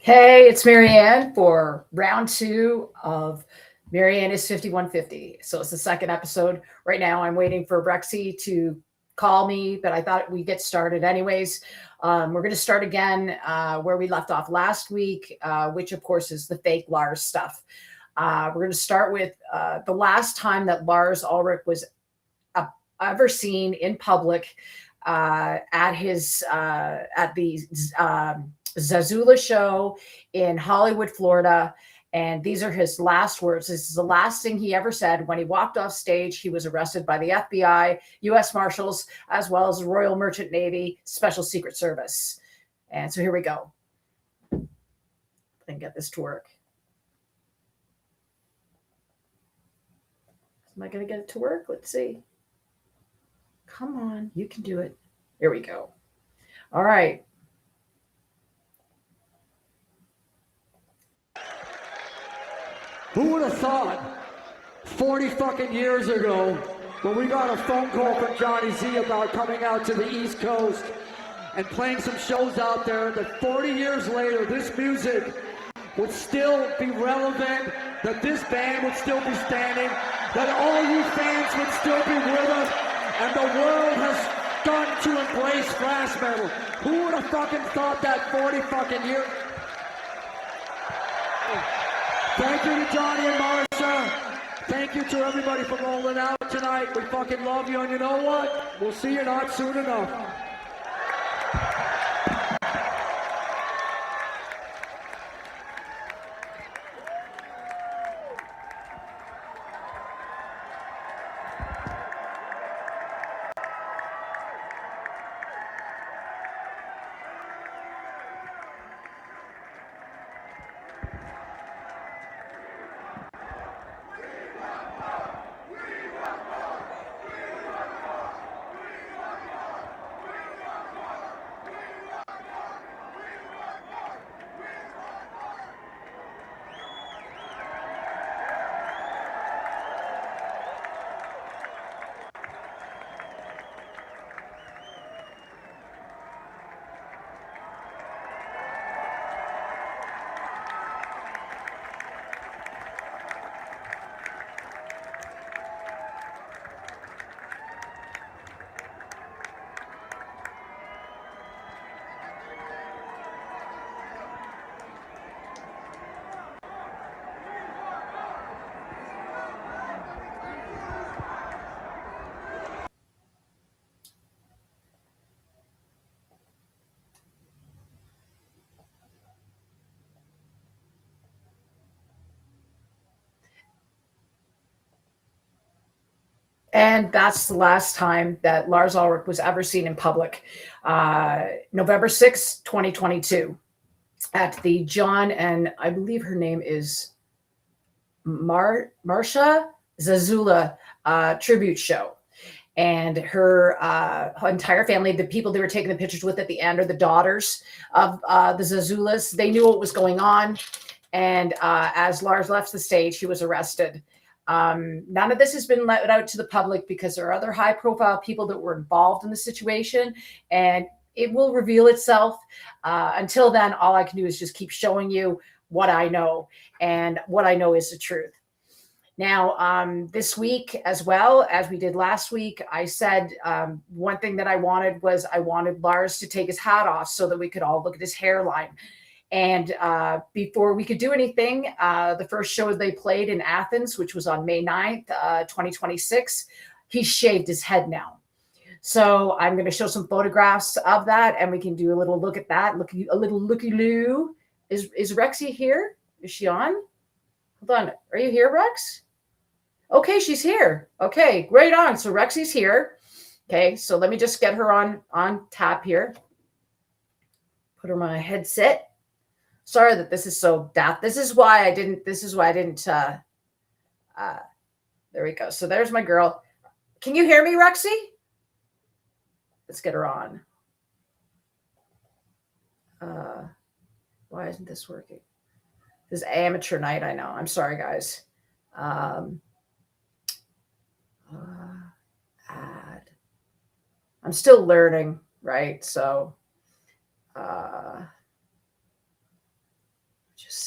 Hey, it's Marianne for round two of Marianne is 5150. So it's the second episode. Right now, I'm waiting for Rexi to call me, but I thought we'd get started anyways. We're going to start again where we left off last week, which of course is the fake Lars stuff. We're going to start with the last time that Lars Ulrich was uh, ever seen in public at the Zazula show in Hollywood, Florida. And these are his last words. This is the last thing he ever said. When he walked off stage, he was arrested by the FBI, U.S. Marshals, as well as the Royal Merchant Navy, Special Secret Service. And so here we go. And get this to work. Am I going to get it to work? Let's see. Come on, you can do it. Here we go. All right. Who would have thought 40 fucking years ago when we got a phone call from Johnny Z about coming out to the East Coast and playing some shows out there, that 40 years later this music would still be relevant, that this band would still be standing, that all you fans would still be with us, and the world has done to embrace thrash metal. Who would have fucking thought that 40 fucking years? Thank you to Johnny and Marsha. Thank you to everybody for rolling out tonight. We fucking love you, and you know what? We'll see you not soon enough. And that's the last time that Lars Ulrich was ever seen in public. November 6th, 2022, at the John, and I believe her name is Marsha Zazula tribute show. And her entire family, the people they were taking the pictures with at the end, are the daughters of the Zazulas. They knew what was going on. And as Lars left the stage, he was arrested. None of this has been let out to the public because there are other high profile people that were involved in the situation, and it will reveal itself. Until then, all I can do is just keep showing you what I know, and what I know is the truth. Now, this week, as well as we did last week, I said one thing that I wanted Lars to take his hat off so that we could all look at his hairline. And before we could do anything, the first show they played in Athens, which was on May 9th, 2026, he shaved his head now. So I'm going to show some photographs of that, and we can do a little look at that. A little looky-loo. Is Rexi here? Is she on? Hold on. Are you here, Rex? Okay, she's here. Okay, great on. So Rexi's here. Okay, so let me just get her on tap here. Put her on my headset. Sorry that this is so daft. This is why I didn't, there we go. So there's my girl. Can you hear me, Rexi? Let's get her on. Why isn't this working? This is amateur night, I know. I'm sorry, guys. Add. I'm still learning, right? So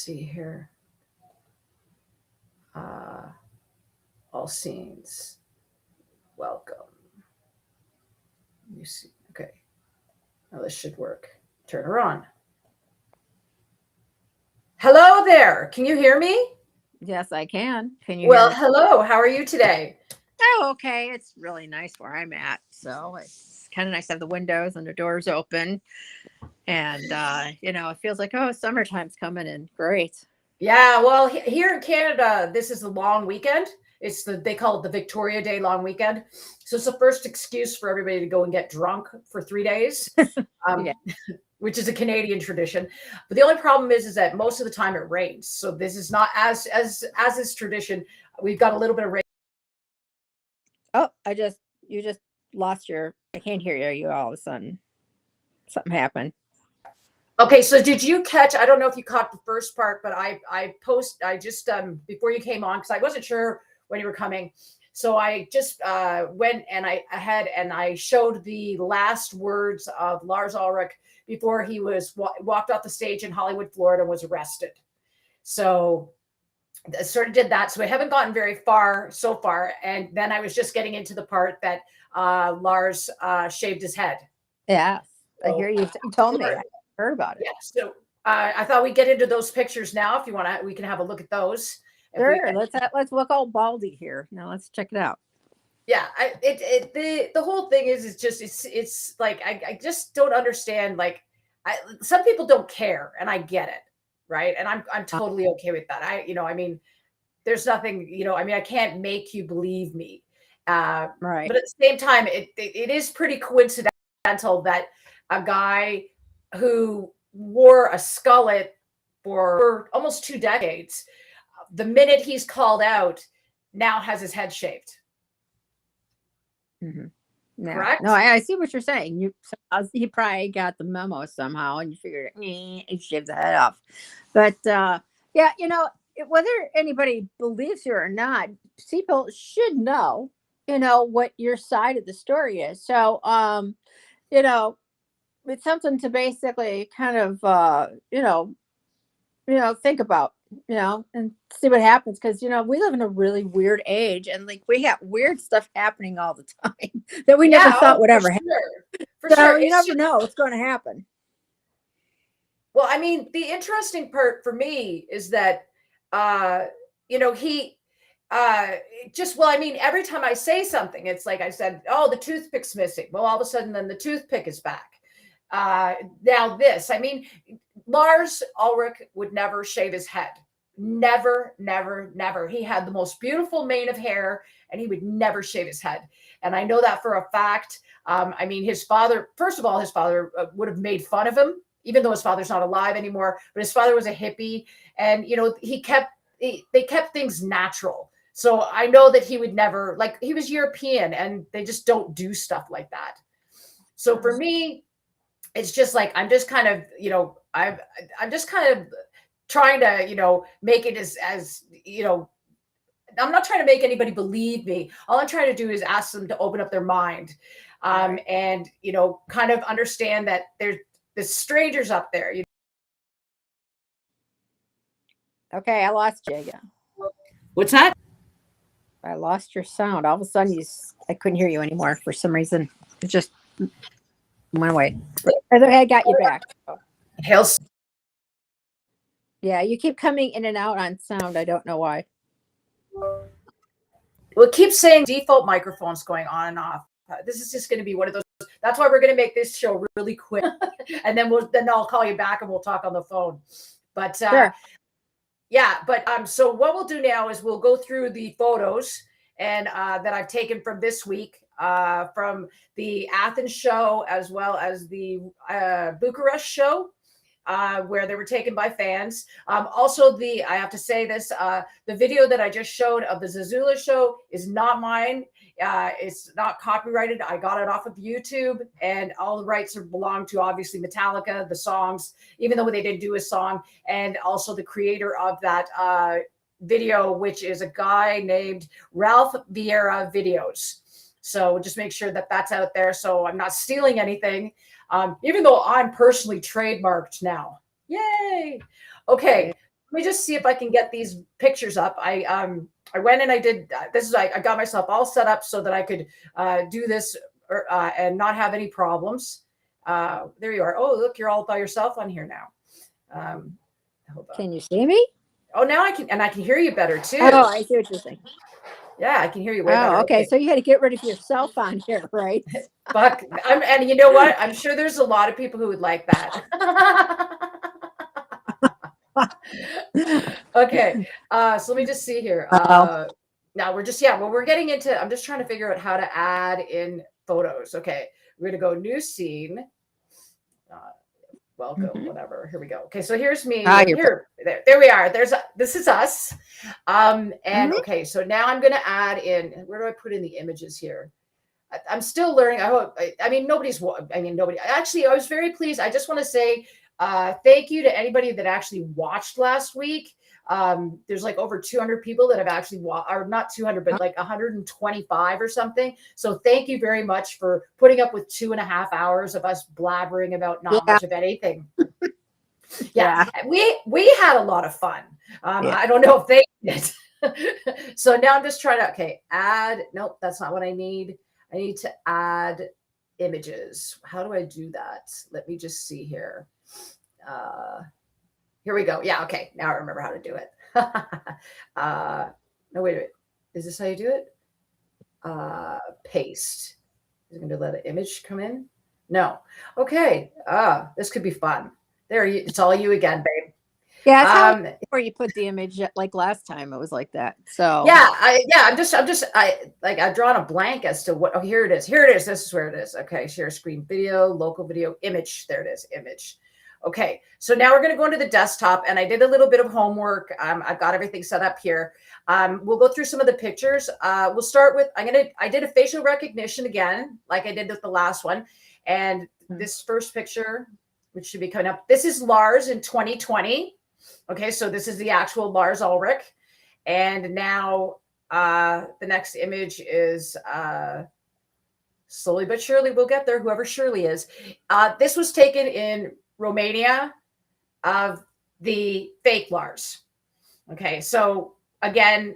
see here. All scenes. Welcome. You see. Okay. Now this should work. Turn her on. Hello there. Can you hear me? Yes, I can. Can you Well, hear me? hello. How are you today? Oh, okay. It's really nice where I'm at. So it's kind of nice to have the windows and the doors open. And, it feels like, oh, summertime's coming in. Great. Yeah, well, here in Canada, this is the long weekend. They call it the Victoria Day long weekend. So it's the first excuse for everybody to go and get drunk for 3 days. Yeah. Which is a Canadian tradition. But the only problem is that most of the time it rains. So this is not as is tradition. We've got a little bit of rain. Oh, you just lost I can't hear you all of a sudden. Something happened. Okay, so did you catch? I don't know if you caught the first part, but I just before you came on, because I wasn't sure when you were coming. So I just went and I showed the last words of Lars Ulrich before he was walked off the stage in Hollywood, Florida, and was arrested. So I sort of did that. So I haven't gotten very far so far. And then I was just getting into the part that Lars shaved his head. Yes, So, I hear you. You told me. I heard about it. Yeah. So I thought we'd get into those pictures now. If you want to, we can have a look at those. Sure. Let's look all baldy here. Now let's check it out. Yeah, the whole thing is it's like I just don't understand. Like, some people don't care, and I get it, right? And I'm totally okay with that. I mean, there's nothing, I mean, I can't make you believe me, Right. but at the same time, it is pretty coincidental that a guy who wore a skullet for almost 2 decades, the minute he's called out, now has his head shaved. Mm-hmm. No, Correct? no, I see what you're saying. He probably got the memo somehow, and you figured he shaved the head off. But yeah, whether anybody believes you or not, people should know, what your side of the story is. So, it's something to basically kind of, think about, and see what happens. Because, we live in a really weird age, and like we have weird stuff happening all the time that we never thought would ever happen. For So sure. you never know what's going to happen. Well, I mean, the interesting part for me is that, he well, I mean, every time I say something, it's like I said, oh, the toothpick's missing. Well, all of a sudden, then the toothpick is back. Now this, I mean, Lars Ulrich would never shave his head. Never, never, never. He had the most beautiful mane of hair, and he would never shave his head. And I know that for a fact. I mean, his father, first of all, his father would have made fun of him, even though his father's not alive anymore. But his father was a hippie, and they kept things natural. So I know that he would never, like, he was European, and they just don't do stuff like that. So for me, it's just like I'm just kind of, I'm just kind of trying to, make it as I'm not trying to make anybody believe me. All I'm trying to do is ask them to open up their mind, and kind of understand that there's strangers up there. Okay, I lost you again. What's that? I lost your sound. All of a sudden, I couldn't hear you anymore for some reason. It just went away. I got you back. Hail. Yeah, you keep coming in and out on sound. I don't know why. Well, it keeps saying default microphones going on and off. This is just going to be one of those. That's why we're going to make this show really quick, and then I'll call you back and we'll talk on the phone. But sure. Yeah, but so what we'll do now is we'll go through the photos and that I've taken from this week, from the Athens show as well as the Bucharest show, where they were taken by fans. Also, I have to say this, the video that I just showed of the Zazula show is not mine. It's not copyrighted. I got it off of YouTube, and all the rights belong to obviously Metallica, the songs, even though they didn't do a song, and also the creator of that video, which is a guy named Ralph Vieira Videos. So just make sure that that's out there. So I'm not stealing anything, even though I'm personally trademarked now. Yay. Okay. let me just see if I can get these pictures up. I went and I did this. I got myself all set up so that I could do this and not have any problems. There you are. Oh, look, you're all by yourself on here now. Hold on. Can you see me? Oh, now I can, and I can hear you better too. Oh, I see what you're saying. Yeah, I can hear you way better. Okay. So you had to get rid of yourself on here, right? Fuck. And you know what? I'm sure there's a lot of people who would like that. Okay. So let me just see here. Now we're just, we're getting into, I'm just trying to figure out how to add in photos. Okay. We're going to go new scene. Welcome, whatever. Here we go. Okay. So here's me. Here, there we are. This is us. Okay. So now I'm going to add in, where do I put in the images here? I'm still learning. Nobody, actually, I was very pleased. I just want to say, thank you to anybody that actually watched last week. There's like over 200 people that have actually or not 200, but like 125 or something. So thank you very much for putting up with 2.5 hours of us blabbering about not much of anything. We had a lot of fun. I don't know if they did. So now I'm just trying to, add, nope, that's not what I need. I need to add images. How do I do that? Let me just see here. Here we go. Yeah. Okay. Now I remember how to do it. No, wait a minute. Is this how you do it? Paste. Is it going to let an image come in? No. Okay. This could be fun. There, it's all you again, babe. Yeah. It's where you put the image like last time. It was like that. So I've drawn a blank as to what. Oh, here it is. Here it is. This is where it is. Okay. Share screen video, local video, image. There it is. Image. Okay, so now we're going to go into the desktop, and I did a little bit of homework. I've got everything set up here. We'll go through some of the pictures. We'll start with, I did a facial recognition again, like I did with the last one. And this first picture, which should be coming up, this is Lars in 2020. Okay, so this is the actual Lars Ulrich. And now the next image is slowly but surely we'll get there, whoever Shirley is. This was taken in Romania of the fake Lars. Okay, so again,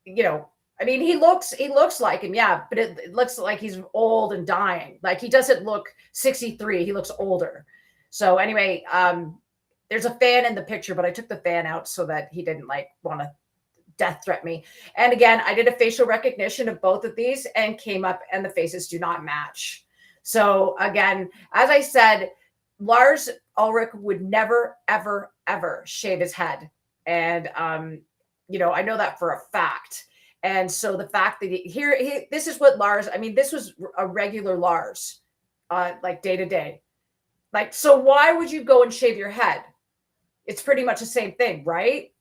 he looks like him, but it looks like he's old and dying. Like he doesn't look 63, he looks older. So anyway, there's a fan in the picture, but I took the fan out so that he didn't want to death threat me. And again, I did a facial recognition of both of these and came up and the faces do not match. So again, as I said, Lars Ulrich would never, ever, ever shave his head. And, I know that for a fact. And so the fact that this is what Lars, this was a regular Lars, like day to day. Like, so why would you go and shave your head? It's pretty much the same thing, right?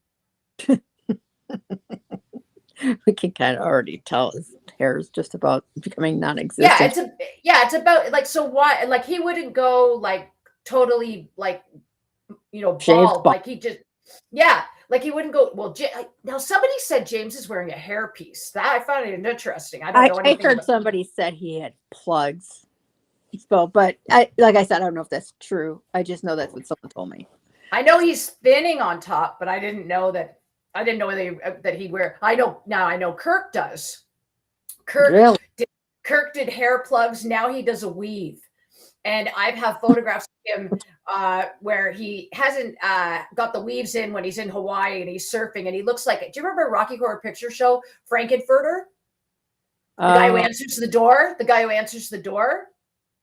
We can kind of already tell his hair is just about becoming non-existent. It's about so why, he wouldn't go totally bald, like he just, he wouldn't go, well, now somebody said James is wearing a hairpiece. That I found it interesting. I don't know anything. I heard somebody said he had plugs. So, but like I said, I don't know if that's true. I just know that's what someone told me. I know he's thinning on top, but I didn't know that he'd wear, I know Kirk does. Kirk did hair plugs. Now he does a weave. And I've had photographs of him where he hasn't got the weaves in when he's in Hawaii and he's surfing, and he looks like, do you remember Rocky Horror Picture Show, Frankenfurter? The guy who answers the door?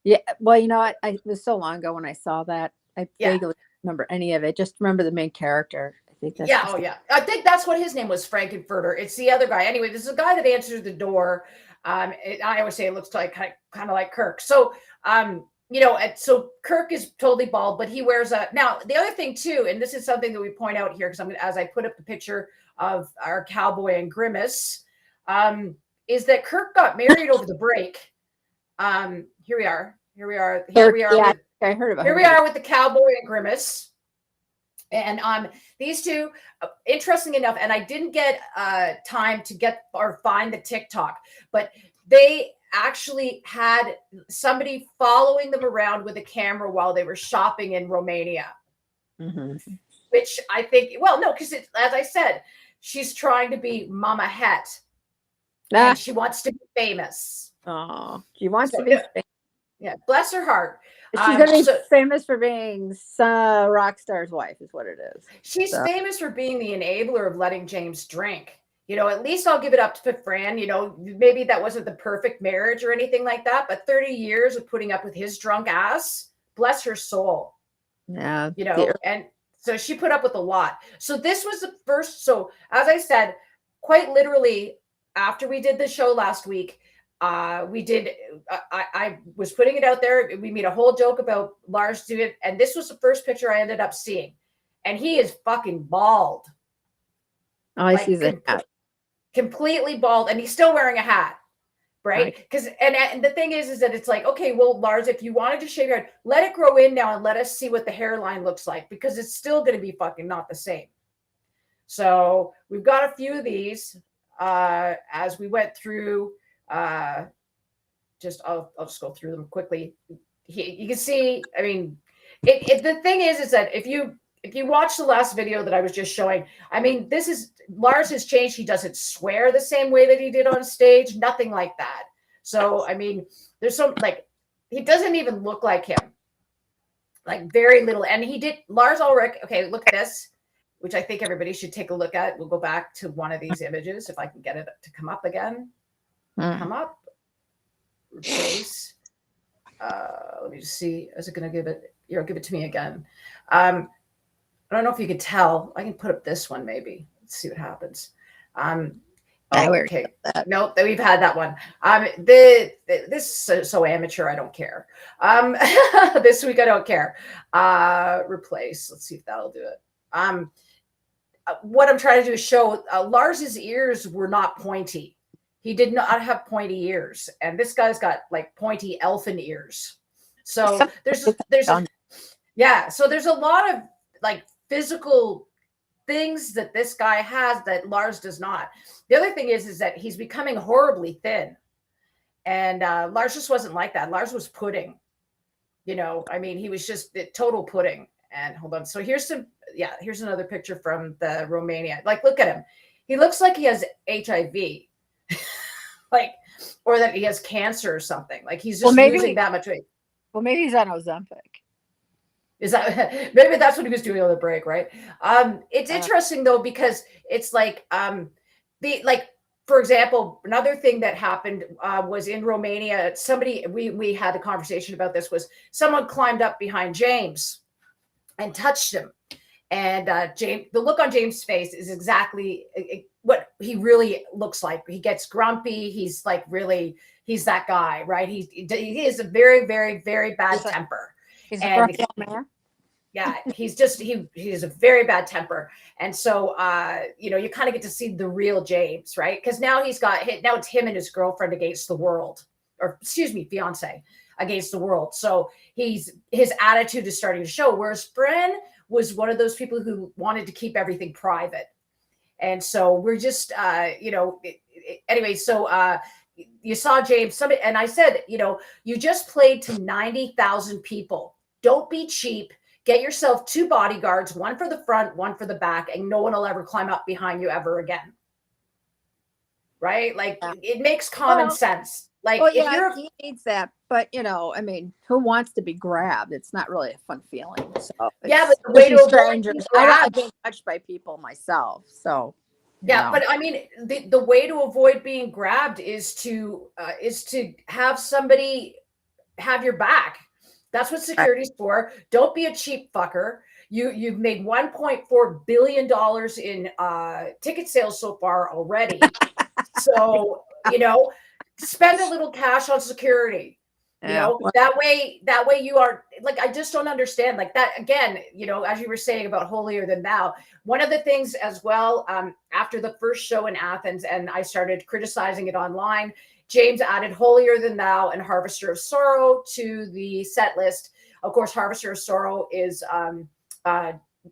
Yeah. Well, it was so long ago when I saw that. I vaguely remember any of it. Just remember the main character. I think that's I think that's what his name was, Frankenfurter. It's the other guy. Anyway, this is a guy that answers the door. I always say it looks like kind of like Kirk. So, so Kirk is totally bald, but he wears now the other thing too, and this is something that we point out here, because as I put up the picture of our cowboy and Grimace, is that Kirk got married over the break. Here we are. Yeah, I heard about. Here we are with the cowboy and Grimace. And these two, interesting enough, and I didn't get time to get or find the TikTok, but they actually had somebody following them around with a camera while they were shopping in Romania. Mm-hmm. which I think, well, no, because as I said, she's trying to be Mama Het, and she wants to be famous. Oh, she wants So, to be famous. yeah, bless her heart. She's going to be famous for being rock star's wife, is what it is. She's famous for being the enabler of letting James drink. You know, at least I'll give it up to Fran. You know, maybe that wasn't the perfect marriage or anything like that, but 30 years of putting up with his drunk ass, bless her soul. Yeah. You know, and so she put up with a lot. So this was the first. So as I said, quite literally, after we did the show last week, I was putting it out there. We made a whole joke about Lars doing it. And this was the first picture I ended up seeing. And he is fucking bald. Oh, I see that. Completely bald, and he's still wearing a hat, right? Because and the thing is that it's like, okay, well, Lars, if you wanted to shave your head, let it grow in now and let us see what the hairline looks like, because it's still going to be fucking not the same. So we've got a few of these as we went through. I'll just go through them quickly. You can see, I mean, the thing is that if you watch the last video that I was just showing, I mean, Lars has changed. He doesn't swear the same way that he did on stage, nothing like that. So, I mean, there's some, like, he doesn't even look like him, like very little. And Lars Ulrich, okay, look at this, which I think everybody should take a look at. We'll go back to one of these images if I can get it to come up again. Come up, replace. Let me just see. Is it going to give it? Give it to me again. I don't know if you could tell. I can put up this one maybe. Let's see what happens. Okay. Nope, we've had that one. This is so amateur. I don't care. This week I don't care. Replace. Let's see if that'll do it. What I'm trying to do is show Lars's ears were not pointy. He did not have pointy ears, and this guy's got like pointy elfin ears. So there's so there's a lot of like physical things that this guy has that Lars does not. The other thing is that he's becoming horribly thin, and Lars just wasn't like that. Lars was pudding, you know. I mean, he was just total pudding. And hold on, so here's another picture from the Romania. Like, look at him. He looks like he has HIV, like, or that he has cancer or something. Like he's just losing that much weight. Well, maybe he's on Ozempic. Is that maybe that's what he was doing on the break, right? It's interesting though, because it's like for example, another thing that happened was in Romania. Somebody we had a conversation about this, was someone climbed up behind James and touched him, and James, the look on James' face is exactly what he really looks like. He gets grumpy. He's like he's that guy, right? He is a very, very, very bad temper. He's a man. Yeah, he's a very bad temper. And so, you kind of get to see the real James, right? Because now now it's him and his girlfriend against the world, or excuse me, fiance against the world. So his attitude is starting to show. Whereas Fran was one of those people who wanted to keep everything private. And so we're just, anyway, so you saw James, and I said, you just played to 90,000 people. Don't be cheap. Get yourself 2 bodyguards, one for the front, one for the back, and no one will ever climb up behind you ever again. Right? Like, it makes common sense. Like, he needs that. But, I mean, who wants to be grabbed? It's not really a fun feeling. So yeah, but the way to strangers, I don't get touched by people myself. So yeah, but I mean, the way to avoid being grabbed is to have somebody have your back. That's what security's for. Don't be a cheap fucker. You've made $1.4 billion in ticket sales so far already. So, spend a little cash on security. That way you are like, I just don't understand like that. Again, as you were saying about Holier Than Thou, one of the things as well, after the first show in Athens, and I started criticizing it online, James added Holier Than Thou and Harvester of Sorrow to the set list. Of course, Harvester of Sorrow is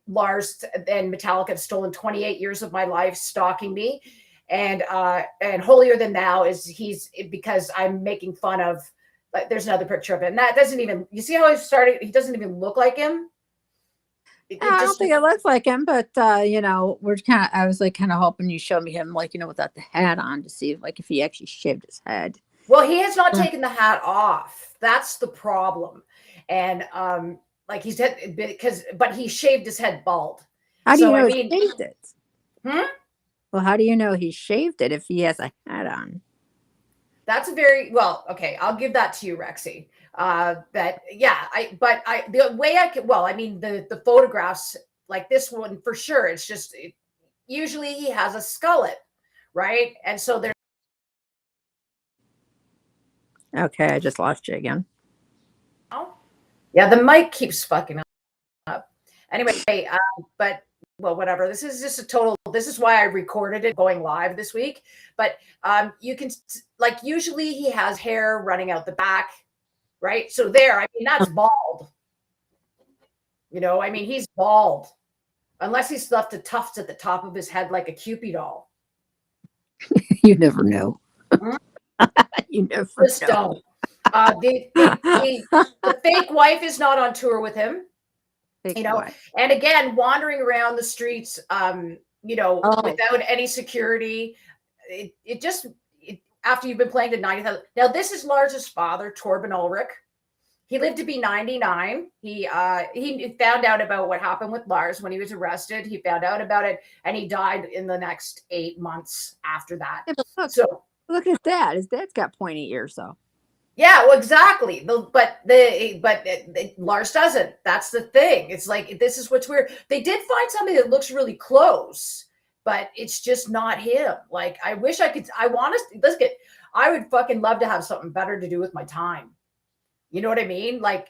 Lars and Metallica have stolen 28 years of my life stalking me. And Holier Than Thou is because I'm making fun of, like, there's another picture of it. And that doesn't even, you see how he started? He doesn't even look like him. it I don't just think it looks like him, but we're kind of. I was like kind of hoping you showed me him, like without the hat on, to see if he actually shaved his head. well, he has not Yeah. taken the hat off. That's the problem. And like he's had but he shaved his head bald. How do you So I know he mean, shaved it? hmm? Well, how do you know he shaved it if he has a hat on? That's a very well, okay, I'll give that to you, Rexi. That yeah, the way I could well, I mean the photographs like this one for sure, it's just usually he has a skullet, right? And so there's Okay, I just lost you again. yeah, the mic keeps fucking up. Anyway, but well, whatever. This is just a total. This is why I recorded it going live this week. But you can like usually he has hair running out the back, right? So there, I mean that's bald. I mean he's bald, unless he's left a tuft at the top of his head like a Cupid doll. You never know. Mhm. You never Just know. don't. The fake wife is not on tour with him. Big you know boy. and again wandering around the streets Oh. without any security. It just after you've been playing to 90,000. Now this is Lars's father, Torben Ulrich. He lived to be 99. He found out about what happened with Lars when he was arrested. He found out about it and he died in the next 8 months after that. Yeah, but So look at his dad. His dad's got pointy ears, though. yeah, well, exactly. But Lars doesn't. That's the thing. It's like this is what's weird. They did find somebody that looks really close, but it's just not him. Like I wish I could. I want to. Let's get. I would fucking love to have something better to do with my time. You know what I mean? Like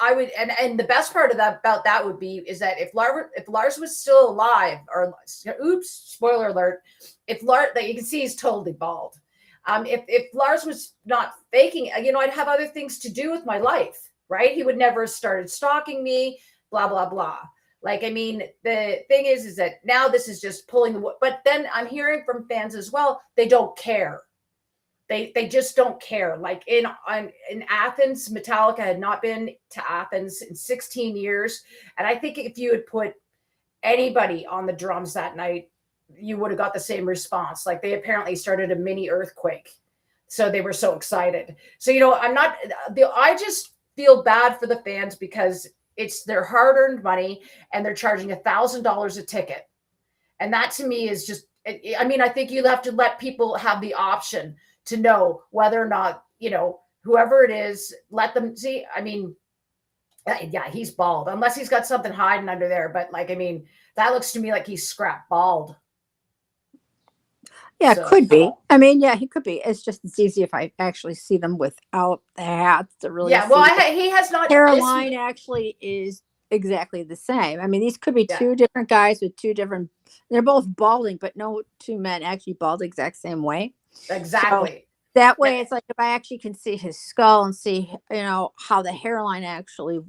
I would. And the best part of that about that would be is that if Lars was still alive, or oops, spoiler alert, if Lars, that you can see he's totally bald. If Lars was not faking, I'd have other things to do with my life, right? He would never have started stalking me, blah, blah, blah. Like, I mean, the thing is that now this is just pulling the, but then I'm hearing from fans as well, they don't care. They just don't care. Like in Athens, Metallica had not been to Athens in 16 years. And I think if you had put anybody on the drums that night, you would have got the same response. Like they apparently started a mini earthquake. So they were so excited. So, I just feel bad for the fans because it's their hard-earned money and they're charging $1,000 a ticket. And that to me is just, I think you have to let people have the option to know whether or not, whoever it is, let them see. I mean, yeah, he's bald, unless he's got something hiding under there. But that looks to me like he's scrap bald. Yeah, So. could be. I mean, yeah, he could be. It's easy if I actually see them without the hats to really. Yeah, well, he has not. Hairline actually is exactly the same. I mean, these could be two different guys with two different. They're both balding, but no two men actually bald the exact same way. Exactly. So that way, it's like if I actually can see his skull and see, how the hairline actually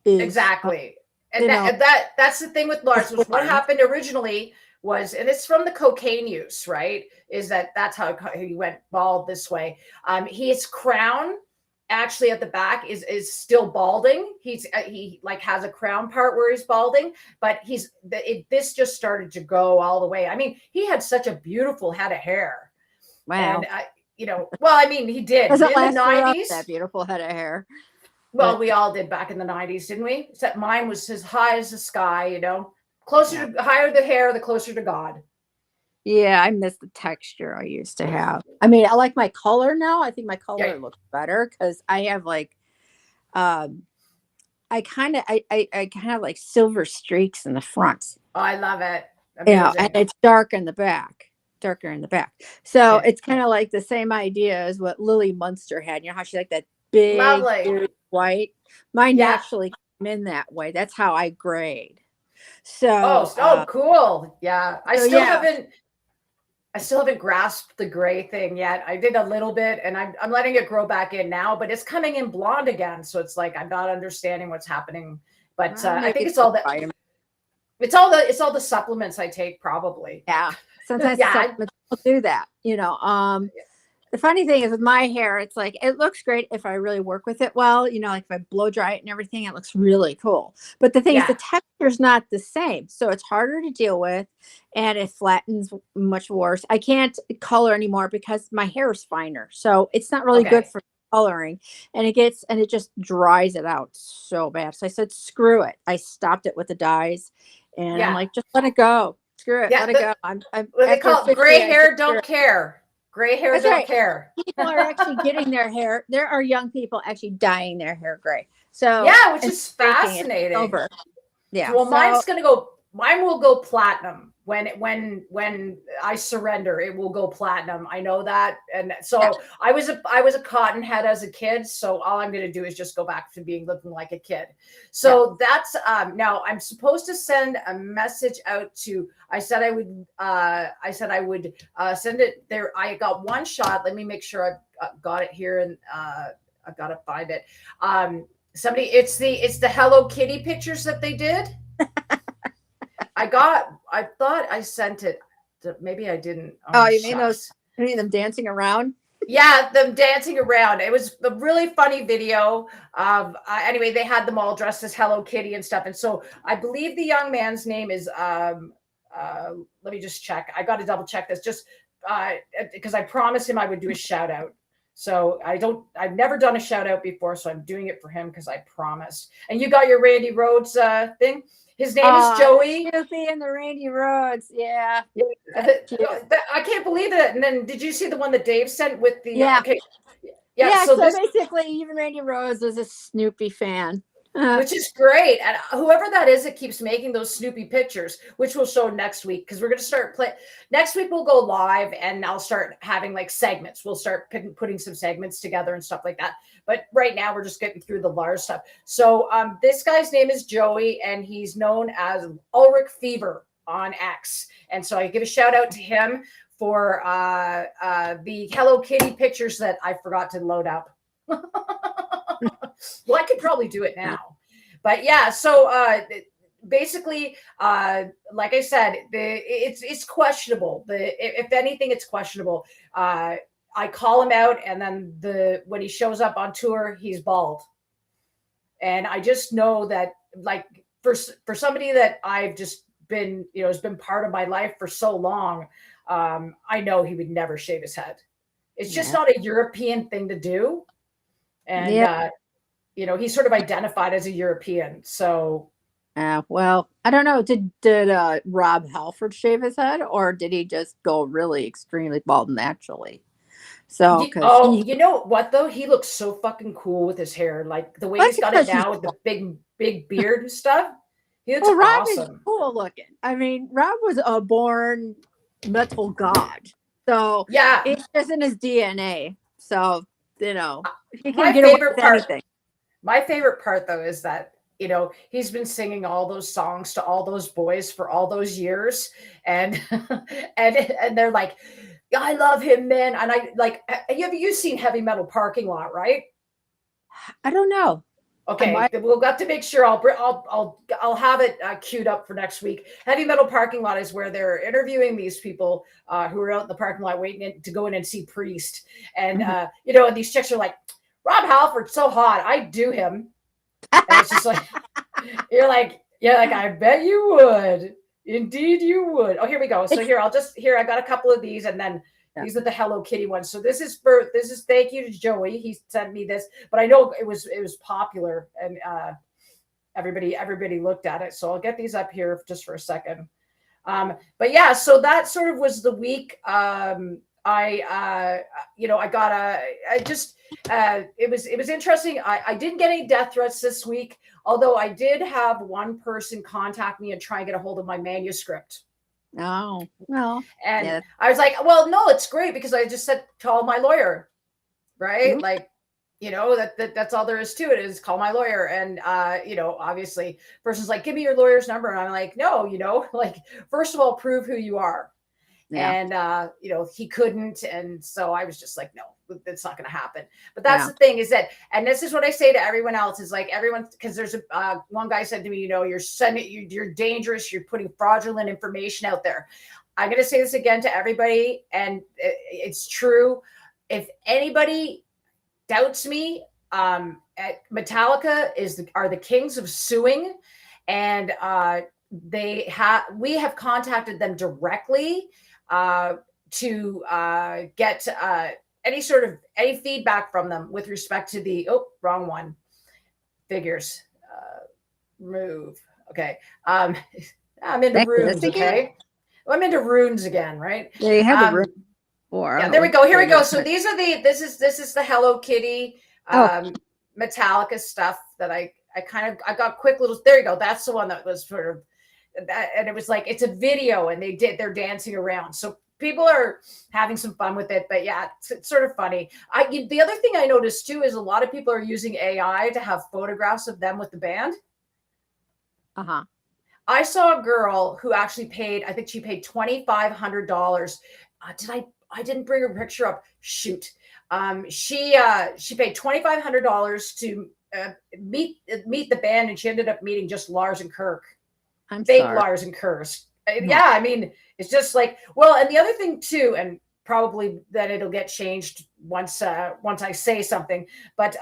is. Exactly. And that's the thing with Lars. Was what happened originally was, and it's from the cocaine use, right? That's how he went bald this way. His crown actually at the back is still balding. He like has a crown part where he's balding, but this just started to go all the way. I mean, he had such a beautiful head of hair. Wow. And he did in the 90s. That beautiful head of hair. Well, we all did back in the 90s, didn't we? Except mine was as high as the sky, Closer to higher the hair, the closer to God. Yeah, I miss the texture I used to have. I mean, I like my color now. I think my color looks better because I have like, I kind of like silver streaks in the front. Oh, I love it. Amazing. Yeah, and it's darker in the back. So it's kind of like the same idea as what Lily Munster had. You know how she's like that big white. Mine actually came in that way. That's how I grade. So cool. Yeah. I still haven't grasped the gray thing yet. I did a little bit and I'm letting it grow back in now, but it's coming in blonde again. So it's like I'm not understanding what's happening. But I think it's all the supplements I take probably. Yeah. Sometimes supplements will do that, The funny thing is with my hair, it's like it looks great if I really work with it well. Like if I blow dry it and everything, it looks really cool. But the thing is, Yeah. the texture's not the same, so it's harder to deal with, and it flattens much worse. I can't color anymore because my hair is finer, so it's not really good Okay. for coloring, and it just dries it out so bad. So I said, screw it. I stopped it with the dyes, and I'm Yeah. like, just let it go. Screw it, Yeah. let it go. I'm What they after call it, 50, gray I hair just don't care. Gray hair That's don't right. care. People are actually getting their hair. There are young people actually dyeing their hair gray. So Yeah, which and is making it fascinating. over. Yeah. Well, So mine will go platinum when I surrender. It will go platinum. I know that. And so yeah. I was a cotton head as a kid. So all I'm gonna do is just go back to looking like a kid. So that's now I'm supposed to send a message out to I said I would send it there. I got one shot. Let me make sure I've got it here and I've got to find it. It's the Hello Kitty pictures that they did. I thought I sent it. Maybe I didn't. Oh, Oh, you mean shucks. them dancing around? Yeah, them dancing around. It was a really funny video. Anyway, they had them all dressed as Hello Kitty and stuff. And so I believe the young man's name is. Let me just check. I got to double check this just because I promised him I would do a shout out. So I've never done a shout out before, so I'm doing it for him because I promised. And you got your Randy Rhodes thing. His name is Joey. Snoopy and the Randy Rhodes. Yeah. I can't believe it. And then did you see the one that Dave sent with the Yeah. okay. Yeah. So basically even Randy Rhodes is a Snoopy fan. Which is great. And whoever that is that keeps making those Snoopy pictures, which we'll show next week, because we're going to start next week. We'll go live and I'll start having like segments. We'll start putting some segments together and stuff like that. But right now we're just getting through the Lars stuff. So this guy's name is Joey and he's known as Ulrich Fever on X. And so I give a shout out to him for the Hello Kitty pictures that I forgot to load up. Well, I could probably do it now, but yeah. So basically, like I said, it's questionable. If anything, it's questionable. I call him out, and then when he shows up on tour, he's bald, and I just know that, like, for somebody that I've just been, has been part of my life for so long, I know he would never shave his head. It's just not a European thing to do, and he's sort of identified as a European. So, well, I don't know. Did Rob Halford shave his head, or did he just go really extremely bald naturally? So, you know what though? He looks so fucking cool with his hair, like the way he's got it now with the big beard and stuff. He looks Rob awesome. Is cool looking. I mean, Rob was a born metal god, so yeah, it's just in his DNA. So he can get away with anything. My favorite part, though, is that, he's been singing all those songs to all those boys for all those years. And and they're like, I love him, man. And I like, have you seen Heavy Metal Parking Lot, right? I don't know. Okay, we'll have to make sure I'll have it queued up for next week. Heavy Metal Parking Lot is where they're interviewing these people who are out in the parking lot waiting to go in and see Priest. And, and these chicks are like, Rob Halford's so hot. I'd do him. And it's just like, you're like, I bet you would. Indeed you would. Oh, here we go. So I got a couple of these and then these are the Hello Kitty ones. So this is thank you to Joey. He sent me this, but I know it was popular and everybody looked at it. So I'll get these up here just for a second. But yeah, so that sort of was the week. It was interesting. I didn't get any death threats this week, although I did have one person contact me and try and get a hold of my manuscript. Oh, well. And I was like, well, no, it's great because I just said, call my lawyer, right? Mm-hmm. Like, that's all there is to it is call my lawyer. And, obviously person's like, give me your lawyer's number. And I'm like, no, like, first of all, prove who you are. Yeah. And, he couldn't. And so I was just like, no, that's not going to happen. But that's the thing is that, and this is what I say to everyone else is like everyone, because there's one guy said to me, you're dangerous. You're putting fraudulent information out there. I'm going to say this again to everybody. And it's true. if anybody doubts me, Metallica are the kings of suing, and we have contacted them directly to get any feedback from them with respect to the wrong one figures move. Okay, I'm into runes. Okay, well, I'm into runes again, right? Yeah, you had the rune before. Yeah, there we go. Here we go. So these are this is the Hello Kitty Metallica stuff that I got quick little. There you go. That's the one that was sort of that, and it was like it's a video, and they're dancing around. So people are having some fun with it, but yeah, it's sort of funny. The other thing I noticed too is a lot of people are using AI to have photographs of them with the band. I saw a girl who actually paid. I think she paid $2,500. I didn't bring her picture up. Shoot. She paid $2,500 to meet the band, and she ended up meeting just Lars and Kirk. Fake sorry. Lars and Kirk. Yeah, I mean, it's just like, well, and the other thing too, and probably that it'll get changed once I say something, but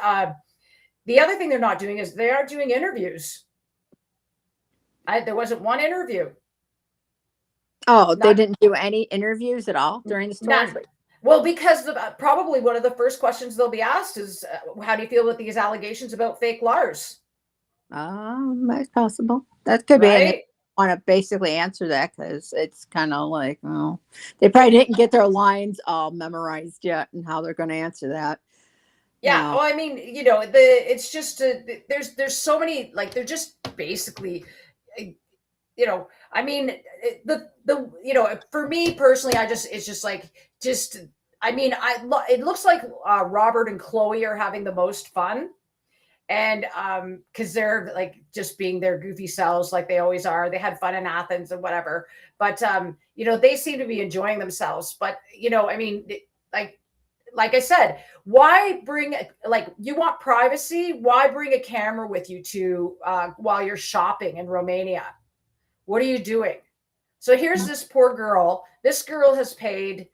the other thing they're not doing is they are doing interviews. There wasn't one interview. Oh, they didn't do any interviews at all during the tour? Well, because probably one of the first questions they'll be asked is, how do you feel with these allegations about fake Lars? That's possible. That could be. And they want to basically answer that because it's kind of like, oh, they probably didn't get their lines all memorized yet and how they're going to answer that. Yeah. Well, I mean, it's just there's so many, like, they're just basically, I mean, for me personally, it looks like Robert and Chloe are having the most fun, and because they're like just being their goofy selves like they always are. They had fun in Athens and whatever, but they seem to be enjoying themselves. But I mean, like I said, why bring, like, you want privacy? Why bring a camera with you while you're shopping in Romania? What are you doing? So here's this poor girl. This girl has paid,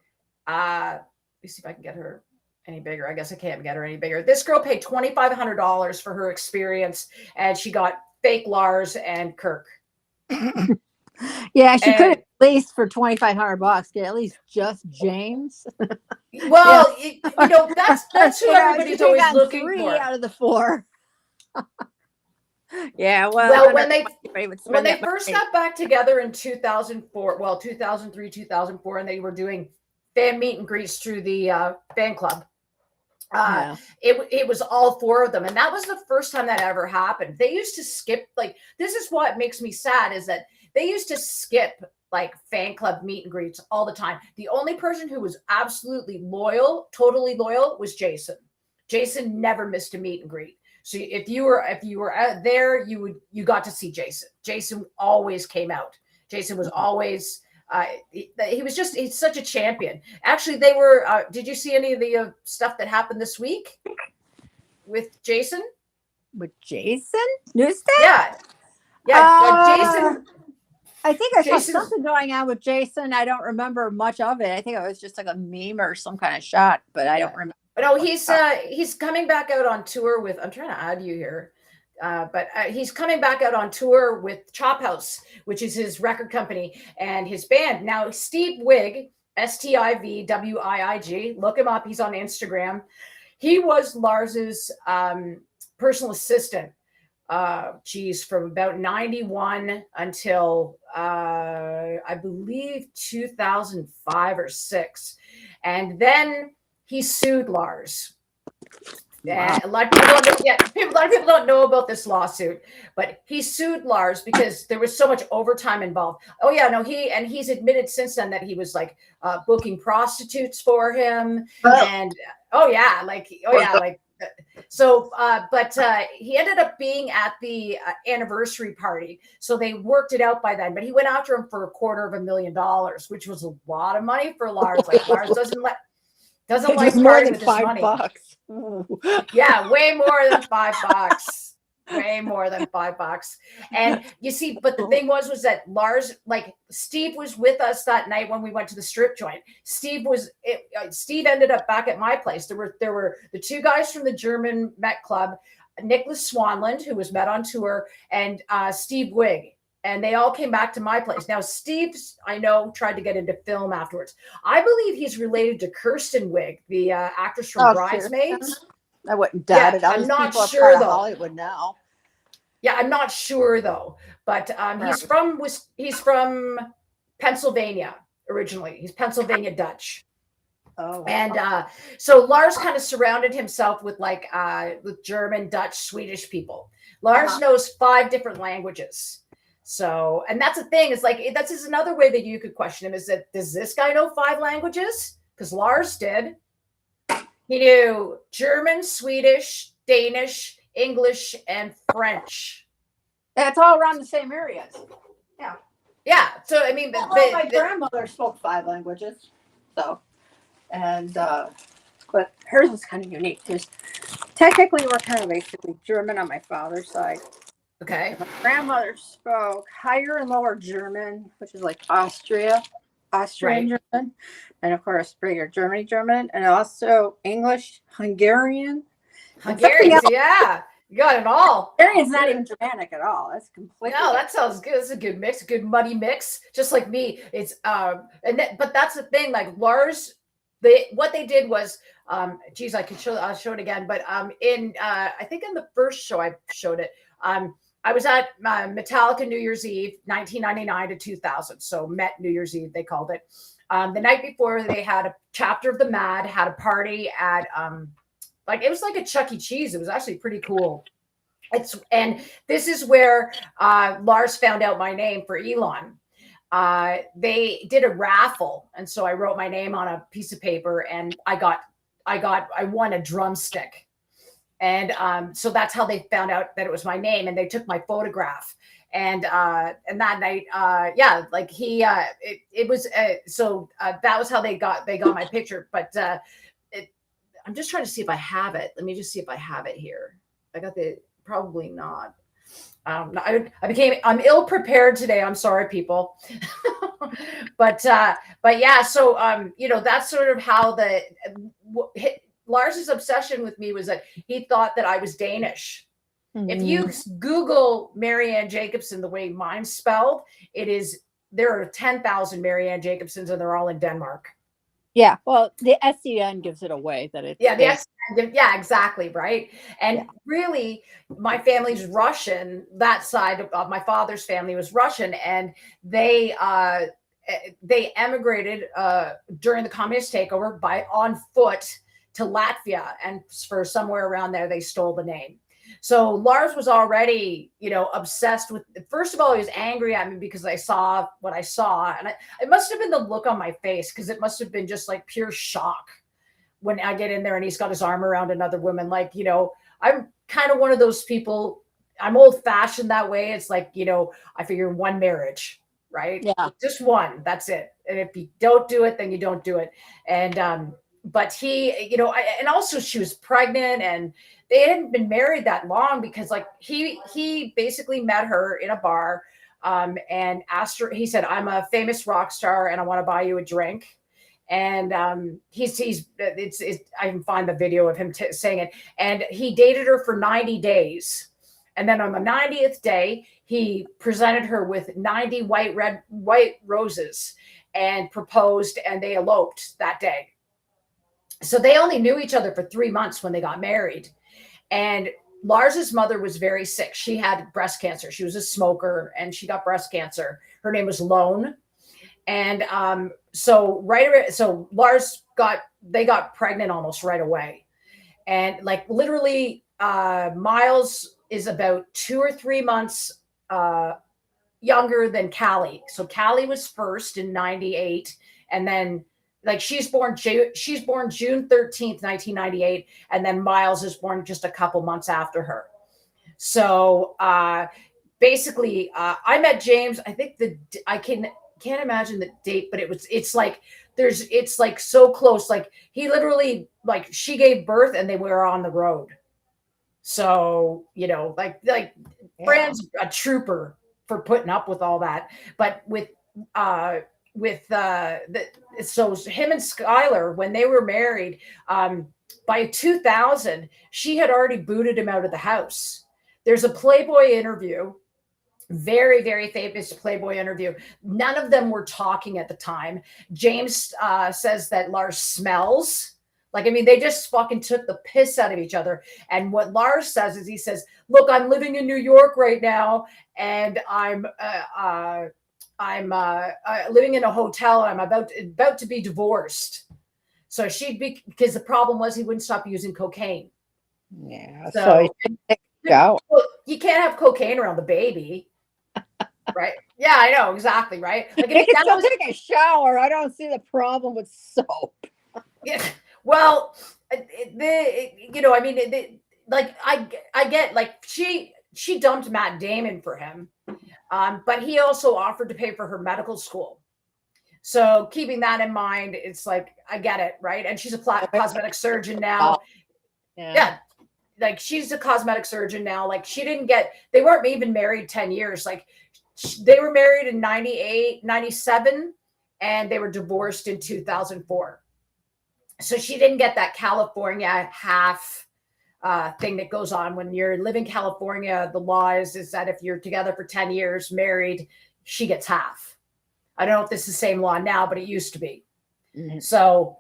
let me see if I can get her any bigger. I guess I can't get her any bigger. This girl paid $2,500 for her experience, and she got fake Lars and Kirk. Yeah, she could at least for $2,500 get at least just James. Well, that's who everybody's always looking 3 for. out of the 4. Yeah, well, when they first got back together in 2004, 2003, 2004, and they were doing fan meet and greets through the fan club. It was all 4 of them, and that was the first time that ever happened. They used to skip, like, this is what makes me sad, is that they used to skip like fan club meet and greets all the time. The only person who was absolutely loyal, totally loyal, was Jason. Jason never missed a meet and greet. So if you were out there, you got to see Jason. Jason always came out. Jason was always he's such a champion. Actually, they were. Did you see any of the stuff that happened this week with Jason? With Jason? News that? Yeah. Jason. I think I saw something going on with Jason. I don't remember much of it. I think it was just like a meme or some kind of shot, but I don't remember. But no, he's coming back out on tour with. I'm trying to add you here, but he's coming back out on tour with Chop House, which is his record company and his band. Now, Steve Wig, STIVWIIG, look him up. He's on Instagram. He was Lars's personal assistant. From about 91 until I believe 2005 or 6, and then he sued Lars. Wow. A lot of people don't know about this lawsuit, but he sued Lars because there was so much overtime involved. Oh yeah, no, he's admitted since then that he was like booking prostitutes for him, and so, but he ended up being at the anniversary party, so they worked it out by then. But he went after him for $250,000, which was a lot of money for Lars. Like, Lars doesn't like more than with his money. $5. Yeah, way more than $5. way more than $5. And you see, but the thing was that Lars, like Steve was with us that night when we went to the strip joint. Steve ended up back at my place. There were the two guys from the German Met Club, Nicholas Swanland, who was Met on tour, and Steve Wigg. And they all came back to my place. Now, Steve, I know, tried to get into film afterwards. I believe he's related to Kirsten Wigg, the actress from Bridesmaids. Sure. I wouldn't doubt it. I'm not sure though. Hollywood now. Yeah, I'm not sure though. But he's from Pennsylvania originally. He's Pennsylvania Dutch. Oh. And so Lars kind of surrounded himself with with German, Dutch, Swedish people. Lars knows 5 different languages. So, and that's the thing, is like, that's just another way that you could question him, is that, does this guy know 5 languages? Because Lars did. He knew German, Swedish, Danish, English, and French. That's all around the same areas. Yeah. Yeah. So, I mean, my grandmother spoke 5 languages. So, and, but hers was kind of unique because technically we're kind of basically German on my father's side. Okay. My grandmother spoke Higher and Lower German, which is like Austrian German, and of course regular German, and also English, Hungarian. Yeah. You got it all. Hungarian's not even Germanic at all. That's completely. No, that sounds good. It's a good mix, a good muddy mix, just like me. It's but that's the thing. Like Lars, what they did was, geez, I'll show it again. But I think in the first show I showed it. I was at Metallica New Year's Eve, 1999 to 2000. So Met New Year's Eve, they called it. The night before, they had a chapter of the Mad, had a party at, it was like a Chuck E. Cheese. It was actually pretty cool. And this is where Lars found out my name for Elon. They did a raffle. And so I wrote my name on a piece of paper, and I won a drumstick. And so that's how they found out that it was my name, and they took my photograph. And that night, that was how they got my picture. But I'm just trying to see if I have it. Let me just see if I have it here. Probably not. I'm ill prepared today. I'm sorry, people. but yeah. So that's sort of how Lars's obsession with me was that he thought that I was Danish. Mm-hmm. If you Google Marianne Jacobson the way mine's spelled, there are 10,000 Marianne Jacobsons, and they're all in Denmark. Yeah, well, the SEN gives it away that it's yeah, exactly, right. And really, my family's Russian. That side of my father's family was Russian, and they emigrated during the communist takeover on foot to Latvia, and for somewhere around there, they stole the name. So Lars was already, obsessed with, first of all, he was angry at me because I saw what I saw. And it must have been the look on my face, because it must have been just like pure shock when I get in there and he's got his arm around another woman. Like, I'm kind of one of those people, I'm old fashioned that way. It's like, I figure one marriage, right? Yeah. Just one, that's it. And if you don't do it, then you don't do it. And, but he, and also she was pregnant, and they hadn't been married that long, because like he basically met her in a bar, and asked her, he said, "I'm a famous rock star and I want to buy you a drink." And I can find the video of him saying it. And he dated her for 90 days. And then on the 90th day, he presented her with 90 white roses and proposed, and they eloped that day. So they only knew each other for 3 months when they got married. And Lars's mother was very sick. She had breast cancer. She was a smoker, and she got breast cancer. Her name was Lone. And so Lars they got pregnant almost right away. And like literally Miles is about 2 or 3 months younger than Callie. So Callie was first in 98, and then like she's born June 13th, 1998, and then Miles is born just a couple months after her. So basically, I met James. I think I can't imagine the date, but it's like so close. Like he literally, like she gave birth and they were on the road. So, like Yeah. Fran's a trooper for putting up with all that. But uh so him and Skylar, when they were married, by 2000, she had already booted him out of the house. There's a Playboy interview, very, very famous Playboy interview. None of them were talking at the time. James says that Lars smells. Like, I mean, they just fucking took the piss out of each other. And what Lars says is, he says, "Look, I'm living in New York right now, and I'm living in a hotel, and I'm about to be divorced." So she'd be, because the problem was he wouldn't stop using cocaine. Yeah. So So go. well, you can't have cocaine around the baby, right? Yeah, I know exactly, right. Like, I You mean, can that still was, take a shower. I don't see the problem with soap. yeah. Well, I mean, like I get, like, she dumped Matt Damon for him, but he also offered to pay for her medical school. So keeping that in mind, it's like, I get it, right? And she's a cosmetic surgeon now. Yeah. Yeah, like, she's a cosmetic surgeon now. Like, they weren't even married 10 years. Like, they were married in 98, 97, and they were divorced in 2004. So she didn't get that California half thing that goes on when you're living California. The law is that if you're together for 10 years, married, she gets half. I don't know if this is the same law now, but it used to be. Mhm. So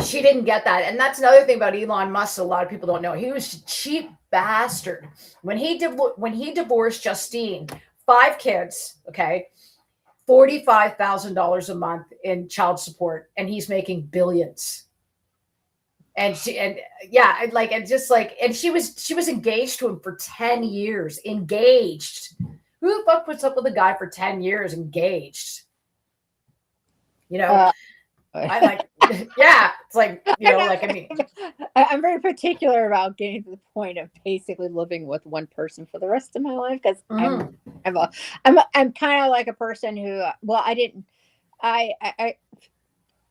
she didn't get that. And that's another thing about Elon Musk a lot of people don't know. He was a cheap bastard. When he divorced Justine, 5 kids, okay, $45,000 a month in child support, and he's making billions. And she was engaged to him for 10 years. Engaged. Who the fuck puts up with a guy for 10 years engaged? I like, yeah, it's like, I mean, I'm very particular about getting to the point of basically living with one person for the rest of my life, because I'm kind of like a person who, well,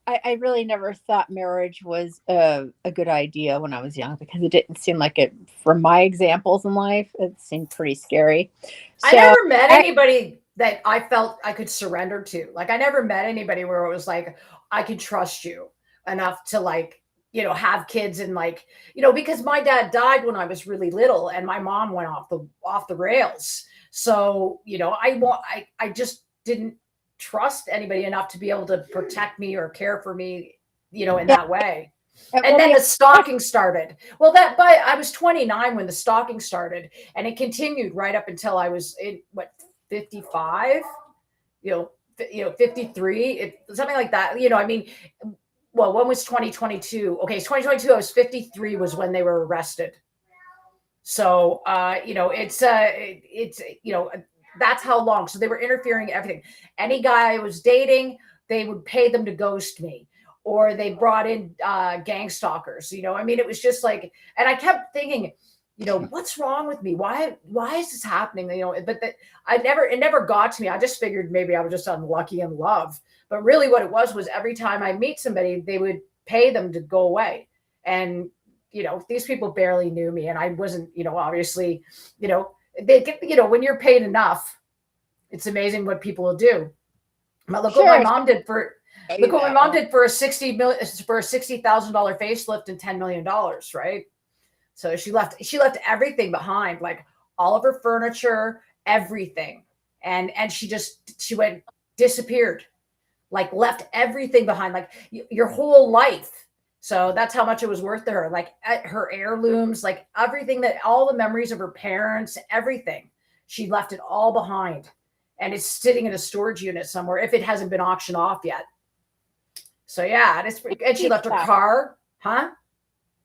I really never thought marriage was a good idea when I was young, because it didn't seem like it, from my examples in life, it seemed pretty scary. I So never met anybody that I felt I could surrender to. Like, I never met anybody where it was like, I could trust you enough to, like, have kids, and, like, because my dad died when I was really little, and my mom went off the rails. So, I just didn't trust anybody enough to be able to protect me or care for me, in that way. And then the stalking started. Well, but I was 29 when the stalking started, and it continued right up until I was 55, 53, something like that. I mean, well, when was 2022? Okay, it's 2022. I was 53 was when they were arrested. So, it's that's how long. So they were interfering in everything. Any guy I was dating, they would pay them to ghost me, or they brought in gang stalkers. I mean, it was just like, and I kept thinking, what's wrong with me? Why is this happening? But it never got to me. I just figured maybe I was just unlucky in love. But really what it was every time I meet somebody, they would pay them to go away. And, these people barely knew me, and I wasn't, obviously, they get, when you're paid enough, it's amazing what people will do. But look what my mom did for a $60,000 facelift and $10 million, right? So she left everything behind, like all of her furniture, everything. And she went, disappeared, like left everything behind, like your whole life. So that's how much it was worth to her. Like her heirlooms, like everything, all the memories of her parents, everything. She left it all behind, and it's sitting in a storage unit somewhere if it hasn't been auctioned off yet. So yeah, and she left her car, huh?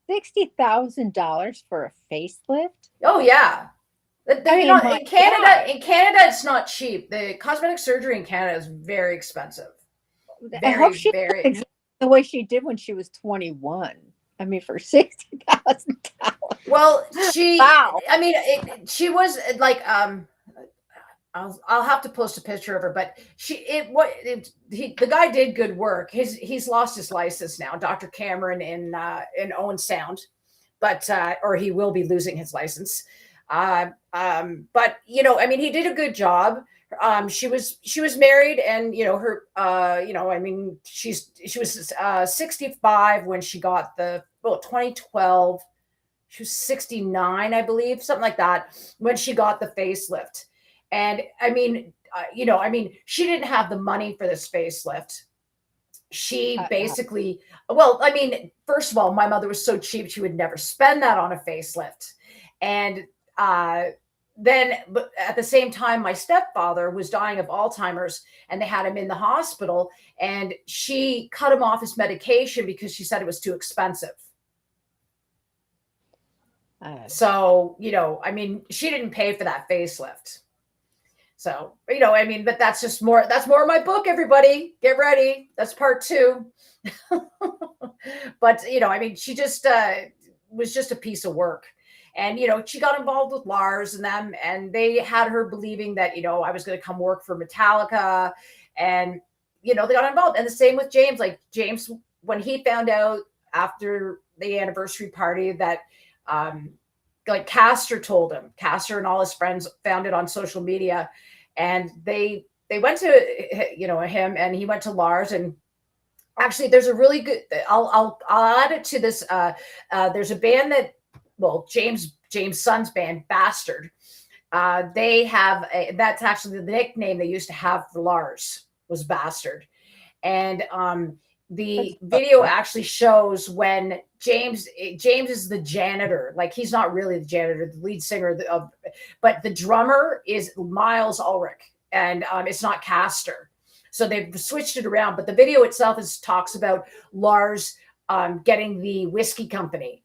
$60,000 for a facelift? Oh yeah. In Canada, it's not cheap. The cosmetic surgery in Canada is very expensive. I hope she did the way she did when she was 21. I mean, for $60,000. Well, Wow. I mean, she was like, I'll have to post a picture of her, but the guy did good work. He's lost his license now, Dr. Cameron in Owen Sound, but or he will be losing his license. But I mean, he did a good job. She was married, and her, I mean, she was 65 when she got 2012. She was 69, I believe, something like that, when she got the facelift. And I mean, I mean, she didn't have the money for this facelift. She Yeah. basically, well, I mean, first of all, my mother was so cheap, she would never spend that on a facelift. And uh, then, but at the same time, my stepfather was dying of Alzheimer's, and they had him in the hospital, and she cut him off his medication because she said it was too expensive. Uh, So, I mean, she didn't pay for that facelift. So, I mean, but that's more of my book, everybody. Get ready. That's part 2. But, I mean, she just was just a piece of work. And, she got involved with Lars and them, and they had her believing that, I was going to come work for Metallica. And, they got involved. And the same with James. Like, James, when he found out after the anniversary party that, like, Castor and all his friends found it on social media, and they went to him, and he went to Lars. And actually, there's a really good, I'll add it to this. There's a band that, well, James' son's band, Bastard. They have that's actually the nickname they used to have for Lars, was Bastard. And the video actually shows when James is the janitor. Like, he's not really the janitor, the lead singer but the drummer is Miles Ulrich, and it's not Castor. So they've switched it around. But the video itself talks about Lars getting the whiskey company,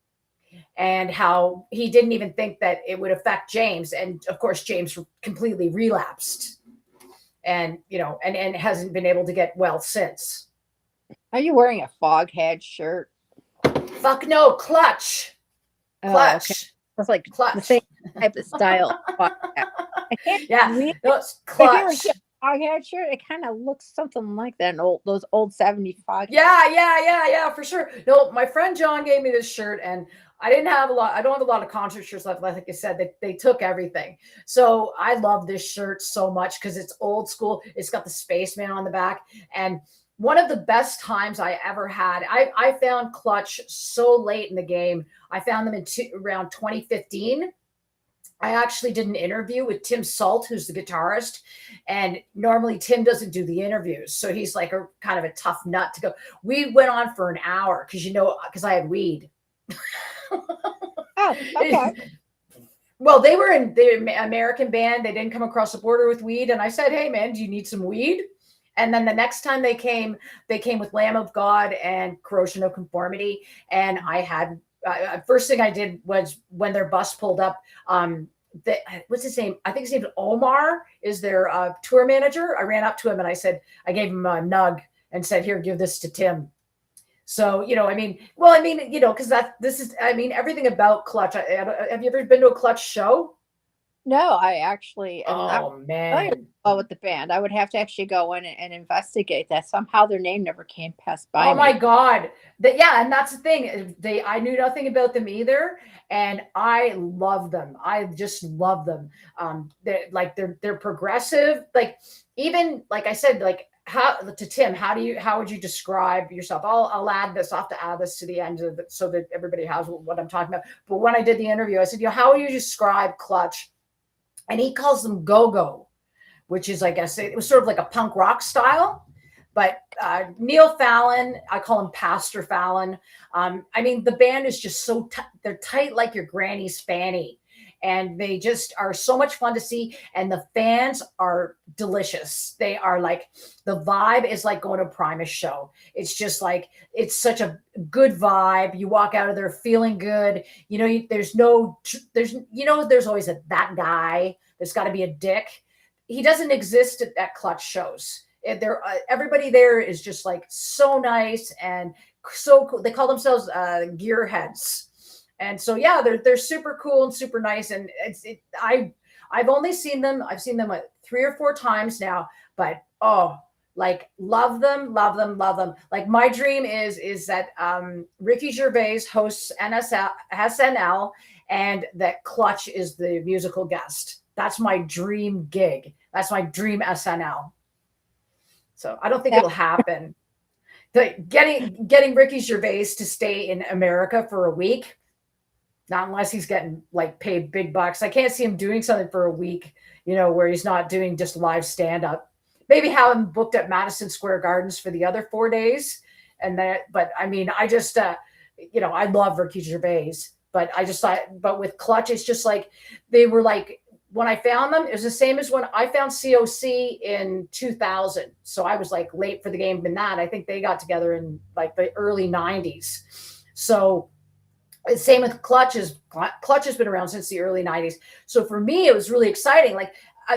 and how he didn't even think that it would affect James. And of course, James completely relapsed, and and hasn't been able to get well since. are you wearing a fog hat shirt? Fuck no, Clutch. Oh, okay. Clutch. That's like the Clutch. same type of style. Fog hat. I can't Yeah, really. no, it's I feel like Clutch. a fog hat shirt. It kind of looks something like that. Those old 70s fog. Yeah, for sure. No, my friend John gave me this shirt, and I don't have a lot of concert shirts left. Like I said, they took everything. So I love this shirt so much because it's old school. It's got the spaceman on the back. And one of the best times I ever had, I found Clutch so late in the game. I found them around 2015. I actually did an interview with Tim Salt, who's the guitarist, and normally Tim doesn't do the interviews, so he's like a kind of a tough nut to go. We went on for an hour because I had weed. Oh, okay. Well, they were in the American band. They didn't come across the border with weed, and I said, "Hey, man, do you need some weed?" And then the next time they came with Lamb of God and Corrosion of Conformity, and I had first thing I did was when their bus pulled up. What's his name? I think his name is Omar, is their tour manager. I ran up to him and I gave him a nug and said, "Here, give this to Tim." So, because everything about Clutch. Have you ever been to a Clutch show? No, I actually am not Oh familiar man. with the band. I would have to actually go in and investigate that. Somehow their name never came past by Oh me. my God. And that's the thing. I knew nothing about them either. And I love them. I just love them. They're progressive. Like, even like I said, like, how to Tim, how would you describe yourself? I'll add this. I'll have to add this to the end of it so that everybody has what I'm talking about. But when I did the interview, I said, how would you describe Clutch? And he calls them go-go, which is, I guess, it was sort of like a punk rock style. But Neil Fallon, I call him Pastor Fallon. I mean, the band is just so they're tight like your granny's fanny. And they just are so much fun to see. And the fans are delicious. They are like, the vibe is like going to a Primus show. It's just like, it's such a good vibe. You walk out of there feeling good. There's always that guy. There's got to be a dick. He doesn't exist at Clutch shows. Everybody there is just like so nice and so cool. They call themselves gearheads. And so, yeah, they're super cool and super nice. And I've only seen them. I've seen them 3 or 4 times now. But Like love them, love them, love them. Like my dream is that Ricky Gervais hosts SNL, and that Clutch is the musical guest. That's my dream gig. That's my dream SNL. So I don't think That- it'll happen. Getting Ricky Gervais to stay in America for a week, not unless he's getting like paid big bucks. I can't see him doing something for a week, where he's not doing just live stand up. Maybe have him booked at Madison Square Gardens for the other 4 days. And that, but I mean, I just, I love Ricky Gervais, but I just thought, but with Clutch, it's just like, they were like, when I found them, it was the same as when I found COC in 2000. So I was like late for the game in that. I think they got together in like the early 90s. So same with Clutch has been around since the early 90s. So for me, it was really exciting. Like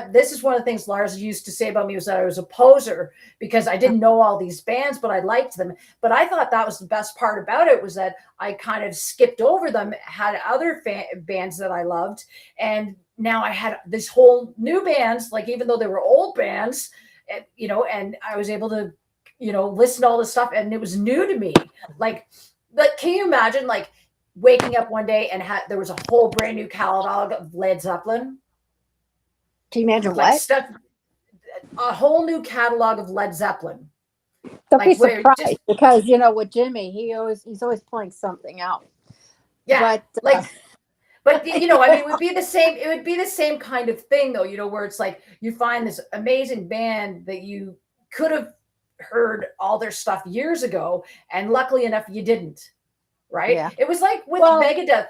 this is one of the things Lars used to say about me, was that I was a poser because I didn't know all these bands, but I liked them. But I thought that was the best part about it, was that I kind of skipped over them, had other bands that I loved. And now I had this whole new bands, like even though they were old bands, and I was able to, listen to all this stuff, and it was new to me. Like can you imagine like waking up one day and there was a whole brand new catalog of Led Zeppelin? Can you imagine Like what? stuff, a whole new catalog of Led Zeppelin. Don't be Like where surprised just because with Jimmy, he's always playing something out. yeah, But like but I mean, it would be the same. It would be the same kind of thing, though. Where it's like you find this amazing band that you could have heard all their stuff years ago, and luckily enough, you didn't. Right? yeah, It was like with well, Megadeth.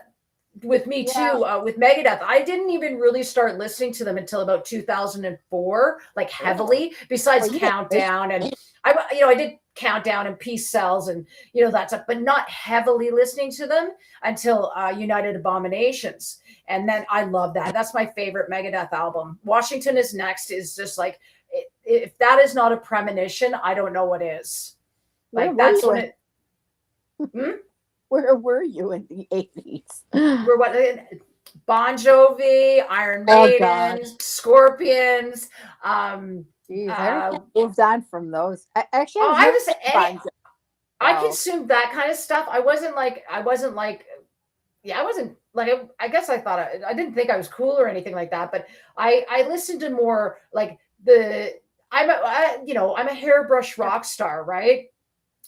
With me yeah, too, with Megadeth, I didn't even really start listening to them until about 2004, like heavily. Besides well, you did. Countdown, and I did Countdown and Peace Cells, and that stuff, but not heavily listening to them until United Abominations, and then I love that. That's my favorite Megadeth album. Washington Is Next is just like, if that is not a premonition, I don't know what is. Like that's when it. Hmm? Where were you in the 80s? We're what? Bon Jovi, Iron Oh, Maiden, God. Scorpions. Jeez, I moved on from those. Actually, Oh, I just I Wow. consumed that kind of stuff. I wasn't like, yeah, I wasn't like, I guess I thought I didn't think I was cool or anything like that, but I listened to more like I'm a hairbrush rock star, right?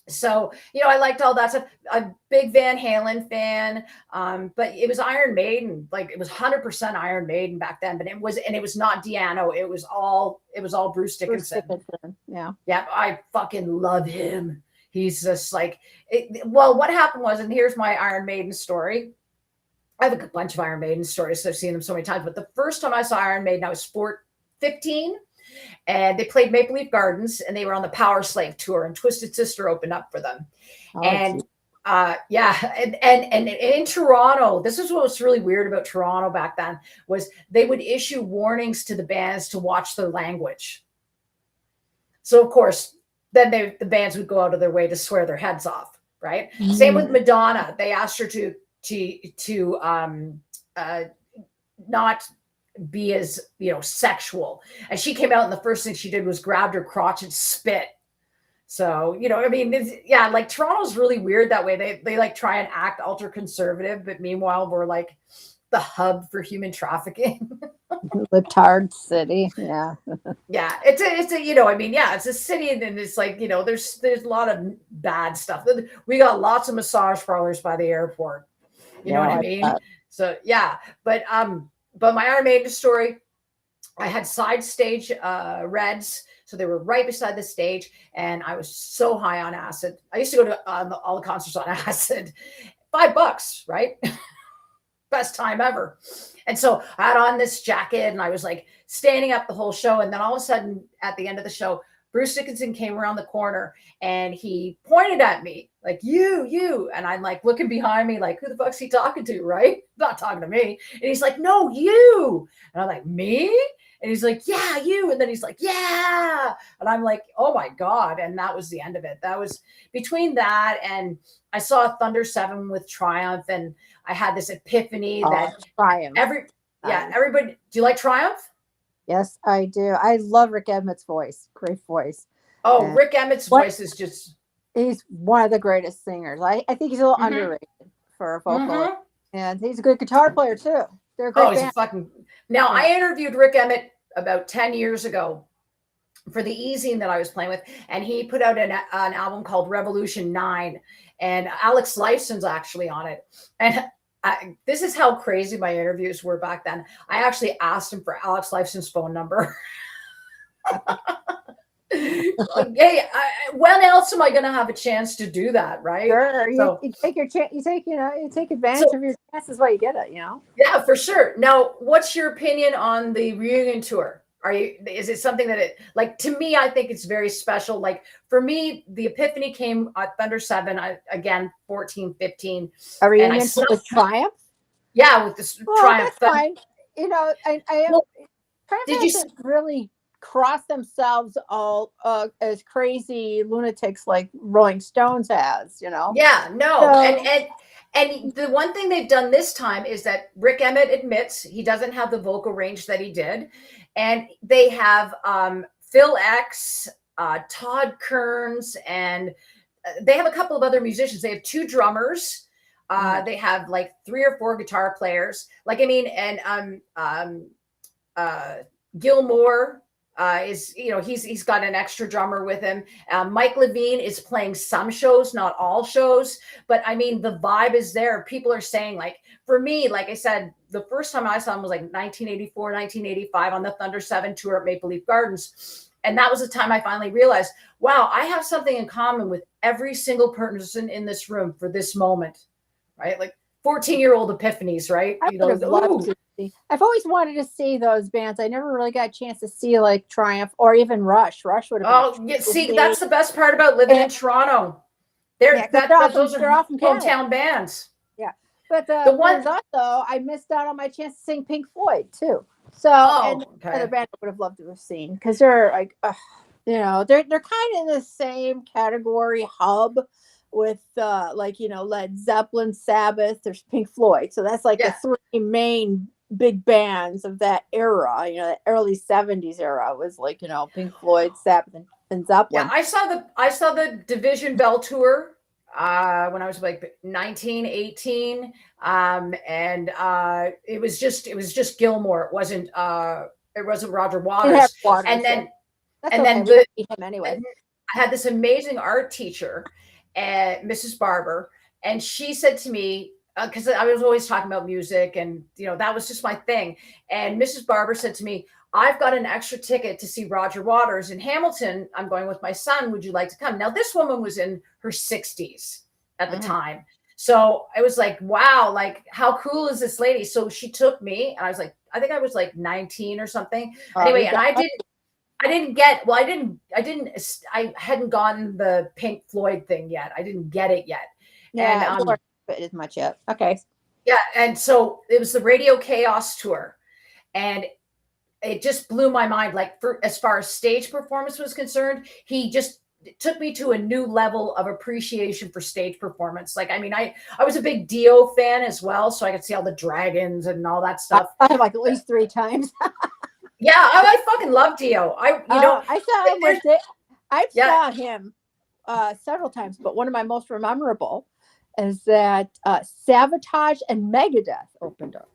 So, I liked all that stuff. A big Van Halen fan. But it was Iron Maiden. Like it was 100% Iron Maiden back then, but it was not Diano. It was all Bruce Dickinson. Yeah. Yeah. I fucking love him. He's just like, well, what happened was, and here's my Iron Maiden story. I have a bunch of Iron Maiden stories. So I've seen them so many times, but the first time I saw Iron Maiden, I was 15. And they played Maple Leaf Gardens, and they were on the Power Slave tour, and Twisted Sister opened up for them. Oh, and and in Toronto, this is what was really weird about Toronto back then, was they would issue warnings to the bands to watch their language. So of course, then the bands would go out of their way to swear their heads off, right? Mm. Same with Madonna. They asked her to not be as sexual, and she came out and the first thing she did was grabbed her crotch and spit. So I mean, like Toronto's really weird that way. They like try and act ultra conservative, but meanwhile we're like the hub for human trafficking. Libtard city. Yeah. Yeah, it's a I mean, yeah, it's a city, and it's like there's a lot of bad stuff. We got lots of massage parlors by the airport. You know what I mean? So yeah, but my Iron Maiden story, I had side stage Reds, so they were right beside the stage, and I was so high on acid. I used to go to all the concerts on acid. $5, right? Best time ever. And so I had on this jacket, and I was like standing up the whole show, and then all of a sudden at the end of the show, Bruce Dickinson came around the corner and he pointed at me like, you. And I'm like looking behind me like, who the fuck's he talking to, right? Not talking to me. And he's like, no, you. And I'm like, me? And he's like, yeah, you. And then he's like, yeah. And I'm like, oh my God. And that was the end of it. That was between that, and I saw Thunder 7 with Triumph, and I had this epiphany that Triumph. Everybody, do you like Triumph? Yes, I do. I love Rick Emmett voice. Great voice. Oh, And Rick Emmett's what voice is just. he's one of the greatest singers. I think he's a little Mhm. underrated for a vocalist. Mhm. And he's a good guitar player too. They're a Oh, great he's a band. fucking. Now, Yeah. I interviewed Rick Emmett about 10 years ago for the e-zine that I was playing with, and he put out an album called Revolution 9, and Alex Lifeson's actually on it. And this is how crazy my interviews were back then. I actually asked him for Alex Lifeson's phone number. Like, hey, when else am I going to have a chance to do that, right? Sure. So, You take your chance. You take, you take advantage so of your chances while you get it. You know. yeah, for sure. Now, what's your opinion on the reunion tour? Is it something that it, like, to me, I think it's very special. Like, for me, the epiphany came at Thunder 7, again, 14, 15. A And I reunion snuck, with Triumph. yeah, with this Well, Triumph. that's fine. You know, I Well, Triumph did you? hasn't really crossed themselves all as crazy lunatics like Rolling Stones has. You know. Yeah, no. So And the one thing they've done this time is that Rick Emmett admits he doesn't have the vocal range that he did. And they have Phil X, Todd Kearns, and they have a couple of other musicians. They have 2 drummers. They have like 3 or 4 guitar players. Like, I mean, and Gilmore is, he's got an extra drummer with him. Mike Levine is playing some shows, not all shows, but I mean, the vibe is there. People are saying, like, for me, like I said, the first time I saw him was like 1984, 1985 on the Thunder 7 tour at Maple Leaf Gardens. And that was the time I finally realized, wow, I have something in common with every single person in this room for this moment, right? Like 14-year-old epiphanies, right? I would have loved to see. I've always wanted to see those bands. I never really got a chance to see like Triumph or even Rush. Rush would have been. Oh, yeah, see, that's the best part about living in Toronto. Yeah, Those are they're from Canada. hometown bands. Yeah, but The one, also I missed out on my chance to sing Pink Floyd too. So and another band I would have loved to have seen because they're like, they're kind of in the same category hub with Led Zeppelin, Sabbath. There's Pink Floyd, so that's like the 3 main big bands of that era. The early '70s era was like Pink Floyd, Sabbath, and Zeppelin. Yeah, I saw the Division Bell tour when I was like 19, 18. And it was just Gilmore. It wasn't Roger Waters. And then him anyway. I had this amazing art teacher, Mrs. Barber, and she said to me, because I was always talking about music, and that was just my thing. And Mrs. Barber said to me, I've got an extra ticket to see Roger Waters in Hamilton. I'm going with my son. Would you like to come? Now, this woman was in her 60s at the time. So I was like, wow, like, how cool is this lady? So she took me, and I was like, I think I was like 19 or something. Anyway, and I hadn't gotten the Pink Floyd thing yet. I didn't get it yet. Yeah, and as much yet. Okay. Yeah, and so it was the Radio Chaos tour, and it just blew my mind. Like, as far as stage performance was concerned, he just took me to a new level of appreciation for stage performance. Like, I mean, I was a big Dio fan as well, so I could see all the dragons and all that stuff. I like at least 3 times. Yeah, I fucking love Dio. I saw him several times, but one of my most memorable is that Sabotage and Megadeth opened up.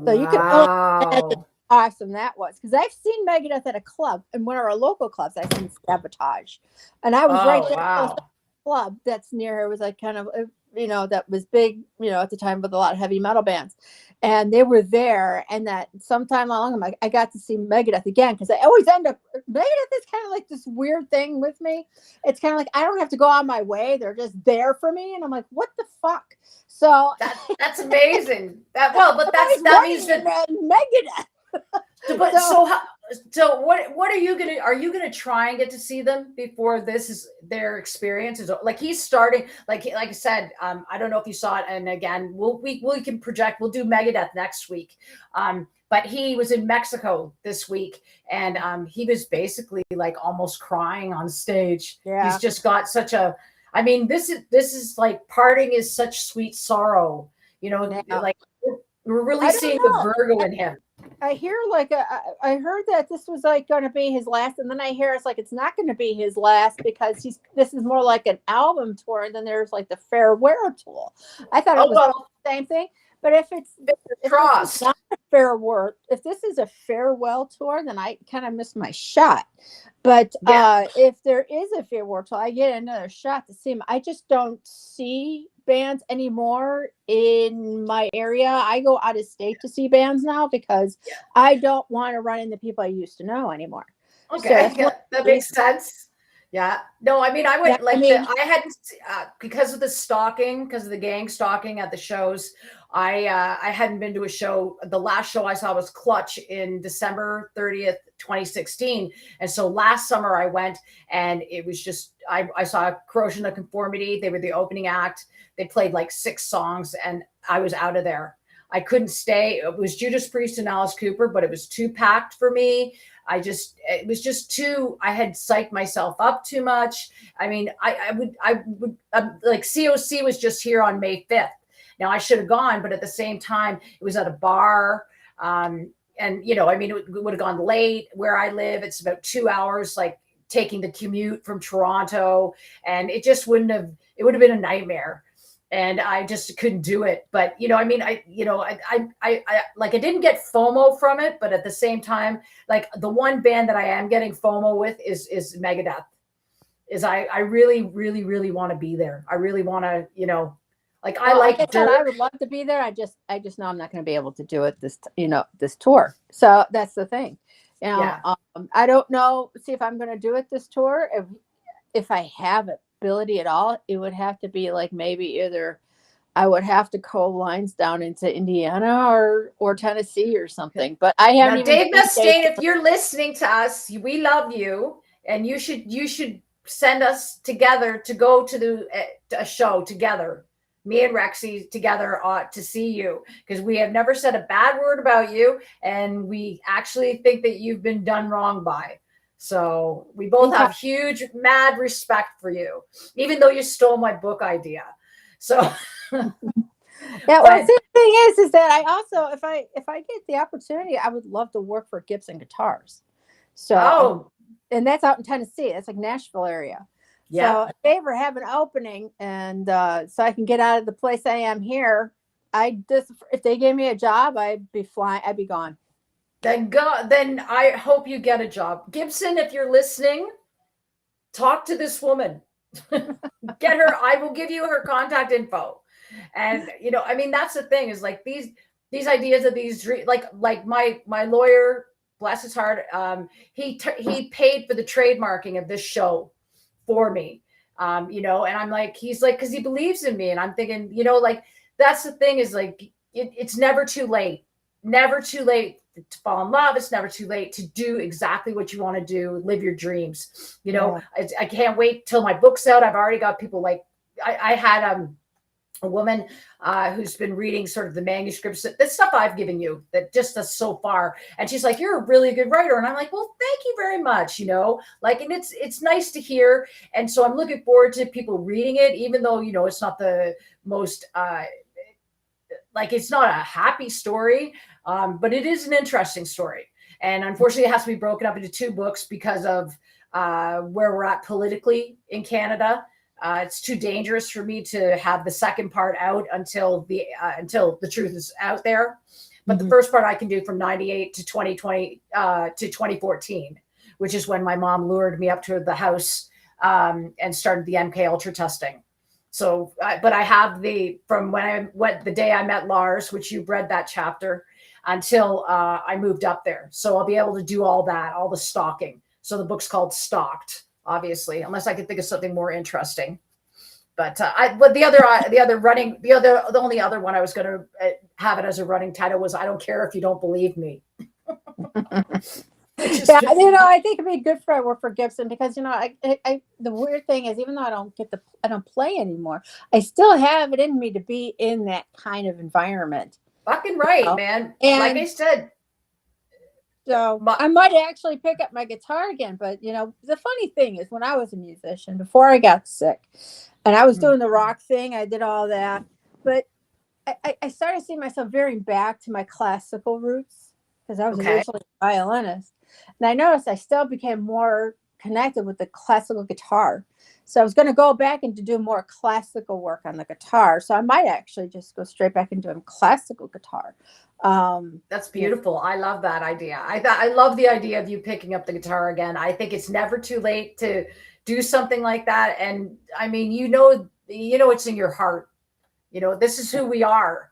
So you can imagine how awesome that was, because I've seen Megadeth at a club, and one of our local clubs I've seen Sabotage, and I was right there. Wow. Club that's near here was like kind of that was big at the time with a lot of heavy metal bands, and they were there. And that sometime along I got to see Megadeth again, because I always end up, Megadeth is kind of like this weird thing with me. It's kind of like I don't have to go on my way, they're just there for me, and I'm like, what the fuck? So that's amazing. That means that Megadeth. But so what are you gonna try and get to see them before this is their experience? Is like he's starting, like I said, I don't know if you saw it, and again we can project, we'll do Megadeth next week. But he was in Mexico this week, and he was basically like almost crying on stage. Yeah. He's just got such a, I mean, this is like, parting is such sweet sorrow, like we're really seeing the Virgo in him. I hear like I heard that this was like going to be his last, and then I hear it's like it's not going to be his last because this is more like an album tour, and then there's like the farewell tour. I thought it Oh was both well, the same thing, but if this is crossed. not a farewell, if this is a farewell tour, then I kind of missed my shot. But Yeah. if there is a farewell tour, I get another shot to see him. I just don't see bands anymore in my area. I go out of state to see bands now because Yeah. I don't want to run into people I used to know anymore. So Okay, that's one yeah, that makes sense. Yeah. No, I mean, I yeah, went I like mean, I hadn't because of the stalking, because of the gang stalking at the shows. I hadn't been to a show. The last show I saw was Clutch in December 30th, 2016. And so last summer I went, and it was just I saw Corrosion of Conformity. They were the opening act. They played like 6 songs, and I was out of there. I couldn't stay. It was Judas Priest and Alice Cooper, but it was too packed for me. It was just too, I had psyched myself up too much. I mean, I would like COC was just here on May 5th. Now I should have gone, but at the same time, it was at a bar. And, I mean, it would have gone late where I live. It's about 2 hours, like taking the commute from Toronto. And it just it would have been a nightmare. And I just couldn't do it. But I mean, I like I didn't get FOMO from it, but at the same time, like the one band that I am getting FOMO with is Megadeth. I really, really, really want to be there. I really want to, like I like I like said, I Dirk. would love to be there. I just know I'm not going to be able to do it this tour. So that's the thing. Yeah. I don't know. See if I'm going to do it this tour. If I have ability at all, it would have to be like maybe either I would have to co lines down into Indiana or Tennessee or something. But I haven't Now, even Dave done Mustaine, if you're listening to us, we love you, and you should send us together to go to a show together. Me and Rexi together to see you, because we have never said a bad word about you, and we actually think that you've been done wrong by. So we both Okay. have huge, mad respect for you, even though you stole my book idea. So, Yeah, well, but see, the thing is that I also, if I get the opportunity, I would love to work for Gibson Guitars. So, oh and that's out in Tennessee. That's like Nashville area. yeah. So if they ever have an opening, and so I can get out of the place I am here, if they gave me a job, I'd be flying. I'd be gone. Then I hope you get a job. Gibson, if you're listening, talk to this woman. Get her, I will give you her contact info. And I mean, that's the thing, is like these ideas of these like my lawyer, bless his heart, he paid for the trademarking of this show for me. And I'm like, he's like, because he believes in me, and I'm thinking, like that's the thing, is like it's never too late. Never too late to fall in love. It's never too late to do exactly what you want to do, live your dreams. Yeah. I can't wait till my book's out. I've already got people like I had a woman who's been reading sort of the manuscripts, the stuff I've given you, that just us so far, and she's like, "You're a really good writer," and I'm like, "Well, thank you very much." Like, and it's nice to hear, and so I'm looking forward to people reading it, even though it's not the most like it's not a happy story, but it is an interesting story. And unfortunately, it has to be broken up into 2 books because of where we're at politically in Canada. It's too dangerous for me to have the second part out until the truth is out there. But the first part I can do from 98 to 2020 to 2014, which is when my mom lured me up to the house and started the MK Ultra testing. So, but I have from when I went the day I met Lars, which you've read that chapter, until I moved up there. So I'll be able to do all that, all the stalking. So the book's called Stalked, obviously, unless I can think of something more interesting. But the only other one I was going to have it as a running title was, "I don't care if you don't believe me." Yeah, I think it'd be good for I work for Gibson because the weird thing is, even though I don't play anymore, I still have it in me to be in that kind of environment. Fucking right, man. And like I said, so I might actually pick up my guitar again. But the funny thing is, when I was a musician before I got sick, and I was doing the rock thing, I did all that, but I started seeing myself veering back to my classical roots. because I was Okay. originally a violinist. And I noticed I still became more connected with the classical guitar. So I was going to go back and to do more classical work on the guitar. So I might actually just go straight back into doing classical guitar. That's Yeah. beautiful. I love that idea. I love the idea of you picking up the guitar again. I think it's never too late to do something like that. And I mean, it's in your heart. This is who we are,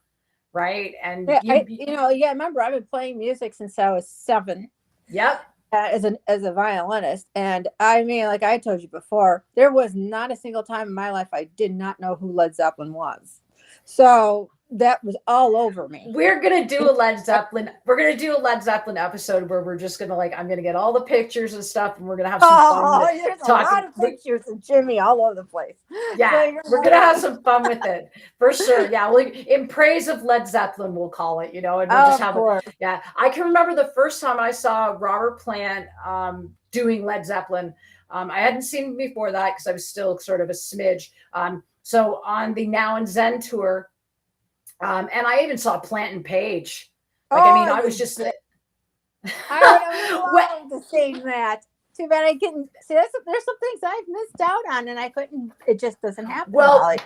right? And Yeah, I remember I've been playing music since I was 7. Yep. As a violinist, and I mean, like I told you before, there was not a single time in my life I did not know who Led Zeppelin was. So that was all over me. We're gonna do a Led Zeppelin. We're gonna do a Led Zeppelin episode where we're just gonna I'm gonna get all the pictures and stuff, and we're gonna have some fun with it. There's a lot of pictures of Jimmy all over the place. Yeah, we're gonna have some fun with it for sure. Yeah, in praise of Led Zeppelin, we'll call it. And we'll just have it. Yeah, I can remember the first time I saw Robert Plant doing Led Zeppelin. I hadn't seen him before that because I was still sort of a smidge. So on the Now and Zen tour. And I even saw Plant and Page. I was just. I would love to see that. Too bad I couldn't. See, there's some things I've missed out on, and I couldn't. It just doesn't happen. Well, Molly.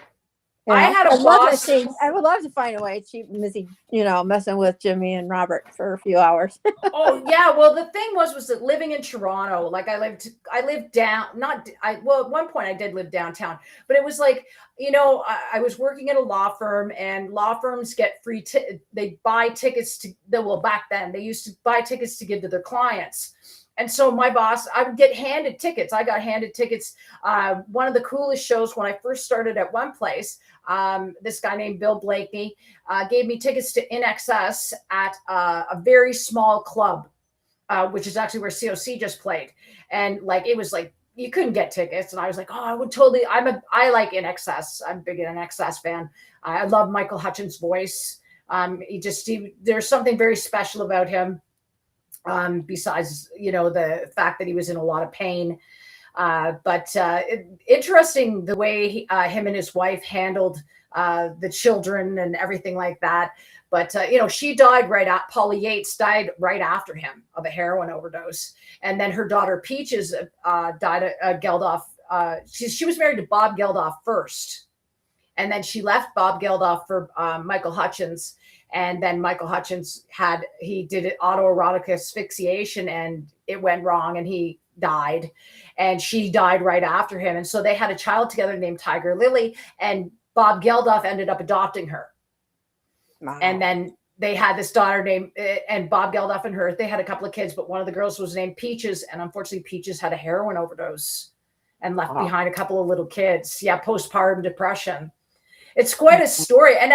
I had a boss. I would love to find a way to keep messing with Jimmy and Robert for a few hours. Oh yeah. Well, the thing was that living in Toronto, I lived down, at one point I did live downtown, but it was I was working at a law firm, and law firms get free, they buy tickets back then they used to buy tickets to give to their clients. And so my boss, I would get handed tickets. I got handed tickets. One of the coolest shows when I first started at one place, this guy named Bill Blakeney gave me tickets to In Excess at a very small club, which is actually where COC just played. And it was you couldn't get tickets. And I was like, oh, I would totally, I like In Excess. I'm a big In Excess fan. I love Michael Hutchins' voice. There's something very special about him. Besides, the fact that he was in a lot of pain. But interesting the way him and his wife handled the children and everything like that. But, she died Polly Yates died right after him of a heroin overdose. And then her daughter Peaches died of Geldof. She was married to Bob Geldof first. And then she left Bob Geldof for Michael Hutchins. And then Michael Hutchins did autoerotic asphyxiation, and it went wrong, and he died, and she died right after him. And so they had a child together named Tiger Lily, and Bob Geldof ended up adopting her. Wow. And then they had this daughter named, and Bob Geldof and her, they had a couple of kids, but one of the girls was named Peaches. And unfortunately Peaches had a heroin overdose and left behind a couple of little kids. Yeah. Postpartum depression. It's quite a story. And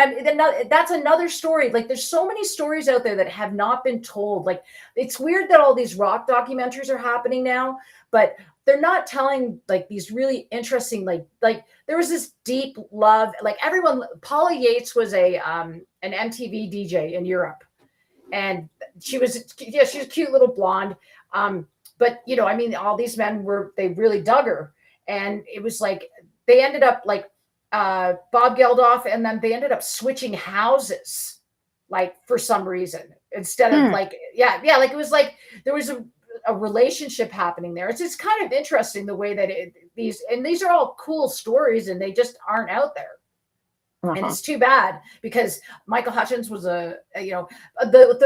that's another story. There's so many stories out there that have not been told. It's weird that all these rock documentaries are happening now, but they're not telling these really interesting, there was this deep love, everyone. Polly Yates was an MTV DJ in Europe, and she was a cute little blonde. But all these men they really dug her, and it was they ended up Bob Geldof, and then they ended up switching houses, for some reason, instead of it was there was a relationship happening there. It's just kind of interesting the way that these are all cool stories, and they just aren't out there. Uh-huh. And it's too bad, because Michael Hutchins was the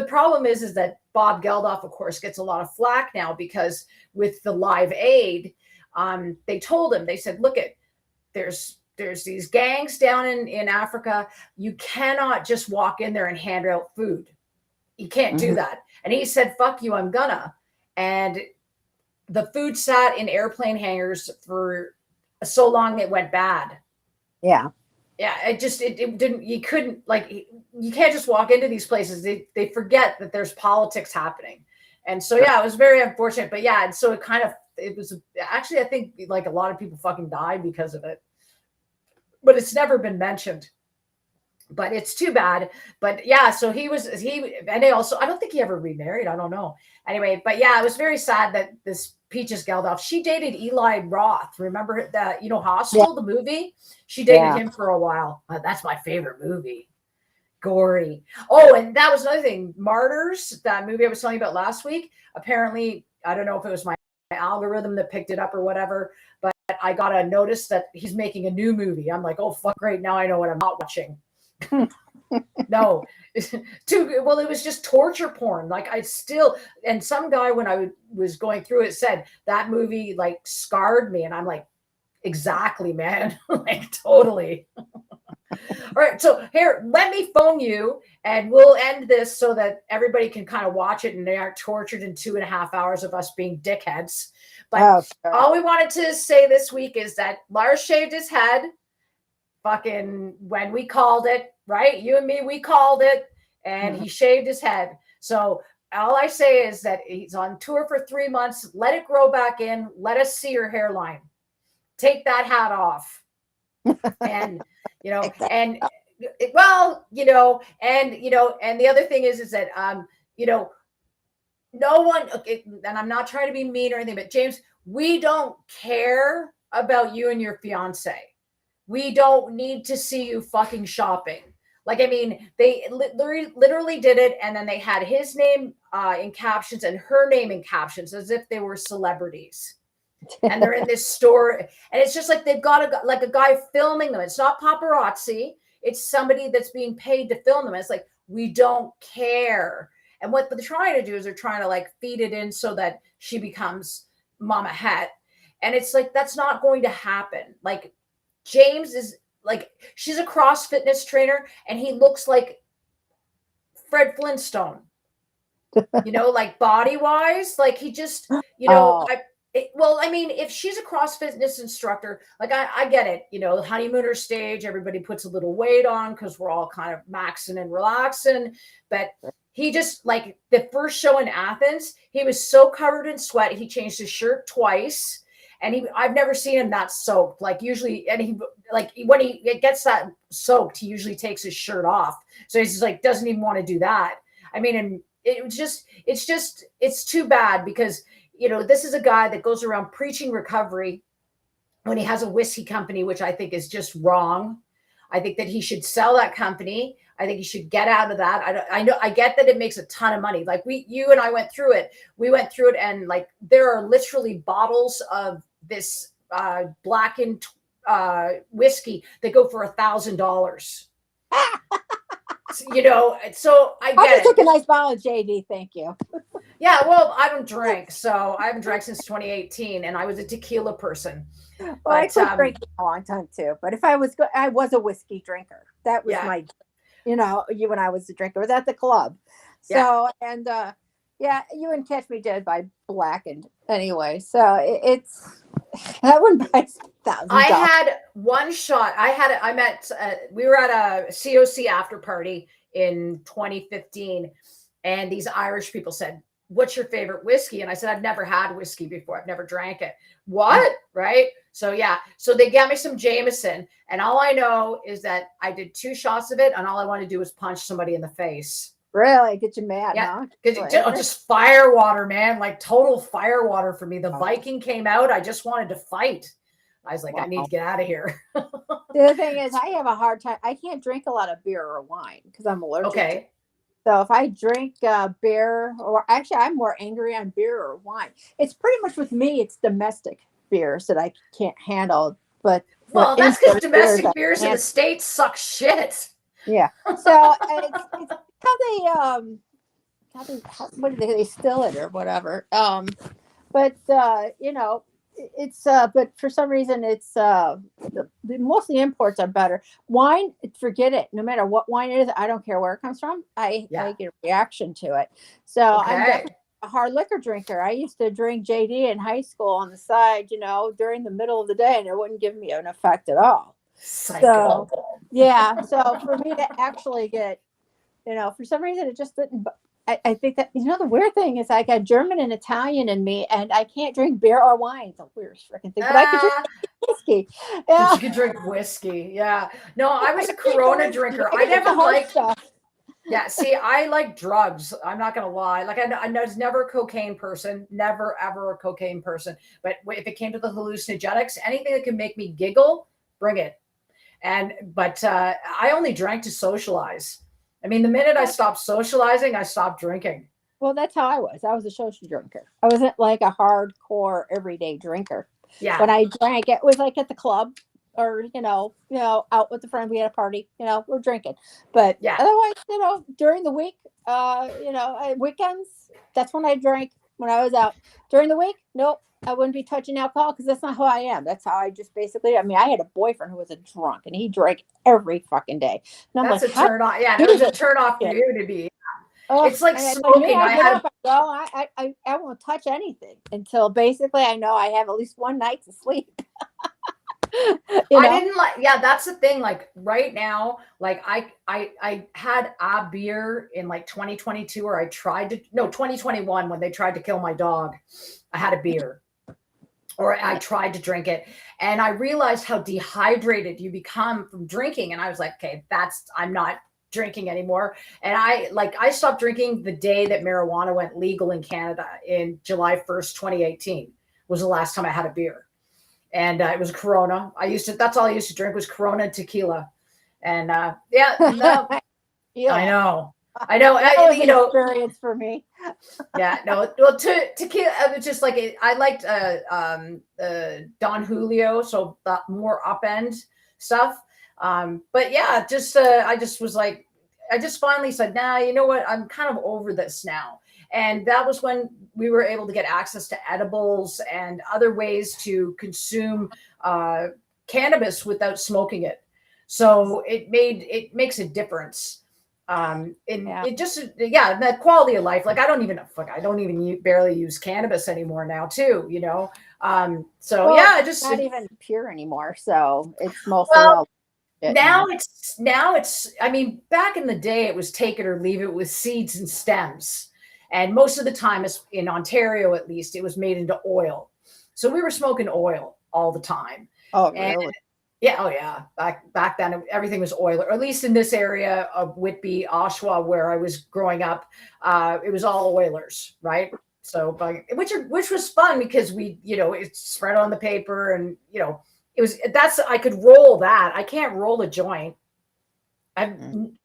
problem is that Bob Geldof, of course, gets a lot of flack now, because with the Live Aid, they told him, they said, look, there's these gangs down in Africa. You cannot just walk in there and hand out food. You can't do that. And he said, fuck you, I'm gonna. And the food sat in airplane hangars for so long it went bad. Yeah. Yeah. It didn't, you couldn't, you can't just walk into these places. They forget that there's politics happening. And so, yeah, it was very unfortunate. But yeah, and so it was actually, I think a lot of people fucking died because of it. But it's never been mentioned, but it's too bad. But yeah, so and they also, I don't think he ever remarried. I don't know. Anyway, but yeah, it was very sad that this Peaches Geldof, she dated Eli Roth. Remember that, Hostel, the movie? She dated him for a while. That's my favorite movie. gory. Oh, and that was another thing. Martyrs, that movie I was telling you about last week. Apparently, I don't know if it was my algorithm that picked it up or whatever, but I got a notice that he's making a new movie. I'm like, oh fuck, great. Now I know what I'm not watching. No, well, it was just torture porn. Like I still, and some guy when I was going through it said that movie like scarred me. And I'm like, exactly, man. Like totally. All right, so here, let me phone you and we'll end this so that everybody can kind of watch it and they aren't tortured in 2.5 hours of us being dickheads. But all we wanted to say this week is that Lars shaved his head fucking when we called it, right? You and me, we called it, and he shaved his head. So all I say is that he's on tour for 3 months. Let it grow back in. Let us see your hairline. Take that hat off. And and well, and the other thing is that no one, okay, and I'm not trying to be mean or anything, but James, we don't care about you and your fiance. We don't need to see you fucking shopping. Like, I mean, they literally did it, and then they had his name in captions and her name in captions as if they were celebrities. And they're in this store, and it's just like they've got a guy filming them. It's not paparazzi. It's somebody that's being paid to film them. It's like, we don't care. And what they're trying to do is they're trying to like feed it in so that she becomes Mama Het. And it's like, that's not going to happen. Like, James is like, she's a cross fitness trainer and he looks like Fred Flintstone, like body wise, like he just, well, I mean, if she's a cross fitness instructor, like I get it, the honeymooner stage, everybody puts a little weight on because we're all kind of maxing and relaxing. But he just, like the first show in Athens, he was so covered in sweat. He changed his shirt twice. And I've never seen him that soaked. Like usually, and when he gets that soaked, he usually takes his shirt off. So he's just like, doesn't even want to do that. I mean, and it's too bad because, this is a guy that goes around preaching recovery when he has a whiskey company, which I think is just wrong. I think that he should sell that company. I think he should get out of that. I get that it makes a ton of money. Like you and I went through it. We went through it, and like there are literally bottles of this blackened whiskey that go for $1,000. So I get it. Took a nice bottle of JD. Thank you. Yeah, well, I don't drink, so I haven't drank since 2018, and I was a tequila person. Well, I quit drinking a long time too. But if I was a whiskey drinker. That was my, when I was a drinker. I was at the club. So and you wouldn't catch me dead by blackened anyway. So it's that one buys $1,000. I had one shot. We were at a COC after party in 2015, and these Irish people said, "What's your favorite whiskey?" And I said, "I've never had whiskey before. I've never drank it." What? Right? So so they got me some Jameson, and all I know is that I did 2 shots of it, and all I wanted to do was punch somebody in the face. Really? Get you mad, yeah, huh? Just fire water, man. Like total fire water for me. The Viking came out. I just wanted to fight. I was like, I need to get out of here. The other thing is I have a hard time. I can't drink a lot of beer or wine because I'm allergic to it. So if I drink beer, or actually I'm more angry on beer or wine. It's pretty much with me, it's domestic beers that I can't handle. But that's because domestic beers in the States suck shit. Yeah. So it's how they still it or whatever. But but for some reason it's most of the imports are better. Wine, forget it. No matter what wine it is, I don't care where it comes from. I get a reaction to it. So I'm definitely a hard liquor drinker. I used to drink JD in high school on the side, during the middle of the day, and it wouldn't give me an effect at all. Psycho. So for me to actually get, for some reason it just didn't. I think that, the weird thing is I got German and Italian in me, and I can't drink beer or wine. It's a weird freaking thing, but I can drink whiskey. Yeah. You can drink whiskey. Yeah. No, I was a Corona drinker. I never liked stuff. Yeah. See, I like drugs. I'm not going to lie. Like I was never a cocaine person, never, ever a cocaine person. But if it came to the hallucinogenics, anything that can make me giggle, bring it. But I only drank to socialize. I mean, the minute I stopped socializing, I stopped drinking. Well, that's how I was. I was a social drinker. I wasn't like a hardcore everyday drinker. Yeah. When I drank, it was like at the club or out with the friend. We had a party. We're drinking. But Yeah. otherwise, during the week, weekends, that's when I drank. When I was out during the week, nope, I wouldn't be touching alcohol because that's not who I am. That's how I just basically. I mean, I had a boyfriend who was a drunk and he drank every fucking day. And I'm That's like, a how turn off. Yeah, do it was a this turn off for shit? you to be. Oh, It's like and the minute smoking. I get up, I go, I won't touch anything until basically I know I have at least one night to sleep. I didn't like, yeah, that's the thing. Like right now, like I had a beer in like 2022, or 2021 when they tried to kill my dog. I had a beer, or I tried to drink it, and I realized how dehydrated you become from drinking. And I was like, okay, I'm not drinking anymore. And I stopped drinking the day that marijuana went legal in Canada in July 1st, 2018 was the last time I had a beer. And it was Corona. That's all I used to drink was Corona and tequila. And yeah, no, Yeah. I know. That was an experience for me. Yeah, no. Well, tequila, it's just like I liked Don Julio, so the more upend stuff. But yeah, I just was like, I just finally said, nah, you know what? I'm kind of over this now. And that was when we were able to get access to edibles and other ways to consume cannabis without smoking it. So it makes a difference. The quality of life. Like I don't even barely use cannabis anymore now too, It's not even pure anymore. So it's mostly now it's, I mean, back in the day, it was take it or leave it with seeds and stems. And most of the time, in Ontario, at least, it was made into oil. So we were smoking oil all the time. Oh, really? Yeah. Oh, yeah. Back then, everything was oil, or at least in this area of Whitby, Oshawa, where I was growing up, it was all Oilers, right? So, which was fun because it's spread on the paper, and I could roll that. I can't roll a joint. I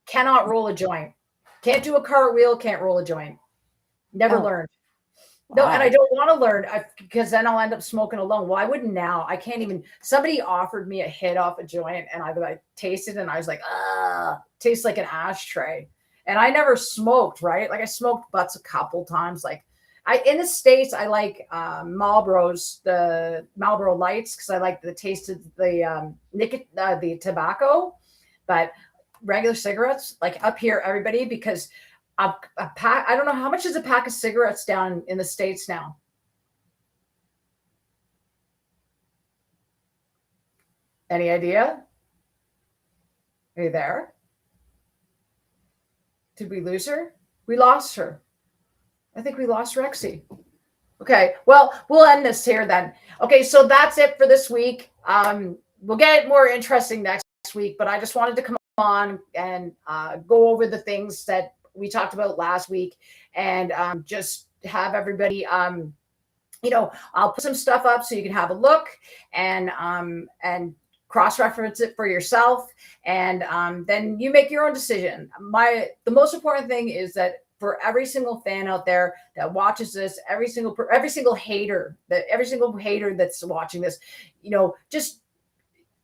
cannot roll a joint. Can't do a cartwheel. Can't roll a joint. Never learned. No, and I don't want to learn because then I'll end up smoking alone. Well, I wouldn't now. I can't even. Somebody offered me a hit off a joint, and I tasted it, and I was like, tastes like an ashtray. And I never smoked, right? Like I smoked butts a couple times. Like in the States, I like Marlboros, the Marlboro Lights, because I like the taste of the tobacco. But regular cigarettes, like up here, everybody, because a pack, I don't know how much is a pack of cigarettes down in the States now. Any idea? Are you there? Did we lose her? We lost her. I think we lost Rexi. Okay, well, we'll end this here then. Okay, so that's it for this week. We'll get more interesting next week, but I just wanted to come on and go over the things that we talked about last week, and just have everybody, I'll put some stuff up so you can have a look and cross-reference it for yourself, and then you make your own decision. The most important thing is that for every single fan out there that watches this, every single hater that's watching this, just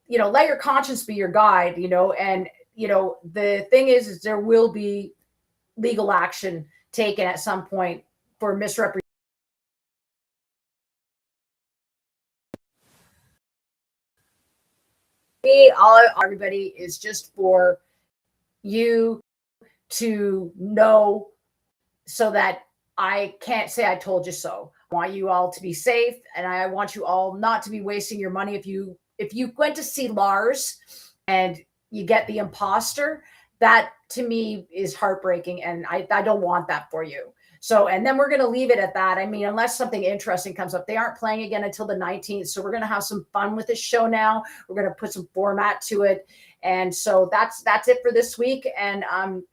let your conscience be your guide, and the thing is there will be legal action taken at some point for misrepresentation. Everybody is just for you to know, so that I can't say I told you so. I want you all to be safe, and I want you all not to be wasting your money. If you went to see Lars and you get the imposter, that to me is heartbreaking, and I don't want that for you. So, and then we're going to leave it at that. I mean, unless something interesting comes up, they aren't playing again until the 19th. So we're going to have some fun with this show now. We're going to put some format to it. And so that's it for this week. And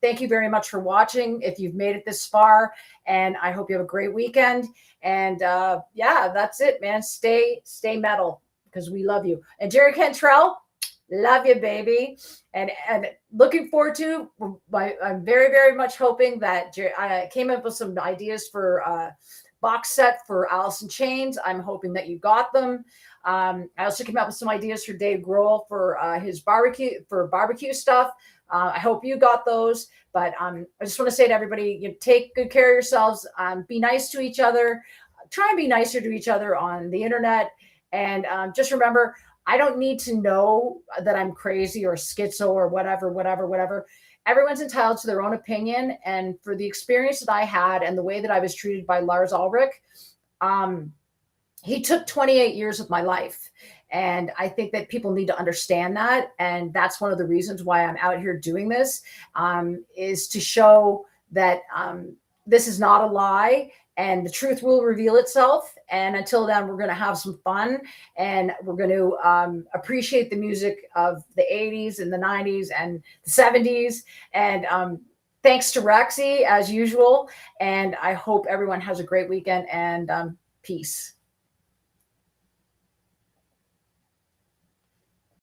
thank you very much for watching, if you've made it this far. And I hope you have a great weekend. And that's it, man. Stay metal, because we love you. And Jerry Cantrell, Love you, baby. And looking forward to. I'm very, very much hoping that I came up with some ideas for box set for Alice in Chains. I'm hoping that you got them. I also came up with some ideas for Dave Grohl for his barbecue stuff. I hope you got those. But I just want to say to everybody, you take good care of yourselves. Be nice to each other. Try and be nicer to each other on the internet. And just remember, I don't need to know that I'm crazy or schizo or whatever. Everyone's entitled to their own opinion. And for the experience that I had and the way that I was treated by Lars Ulrich, he took 28 years of my life. And I think that people need to understand that. And that's one of the reasons why I'm out here doing this, is to show that this is not a lie and the truth will reveal itself. And until then, we're going to have some fun and we're going to appreciate the music of the 80s and the 90s and the 70s. And thanks to Rexi, as usual. And I hope everyone has a great weekend and peace.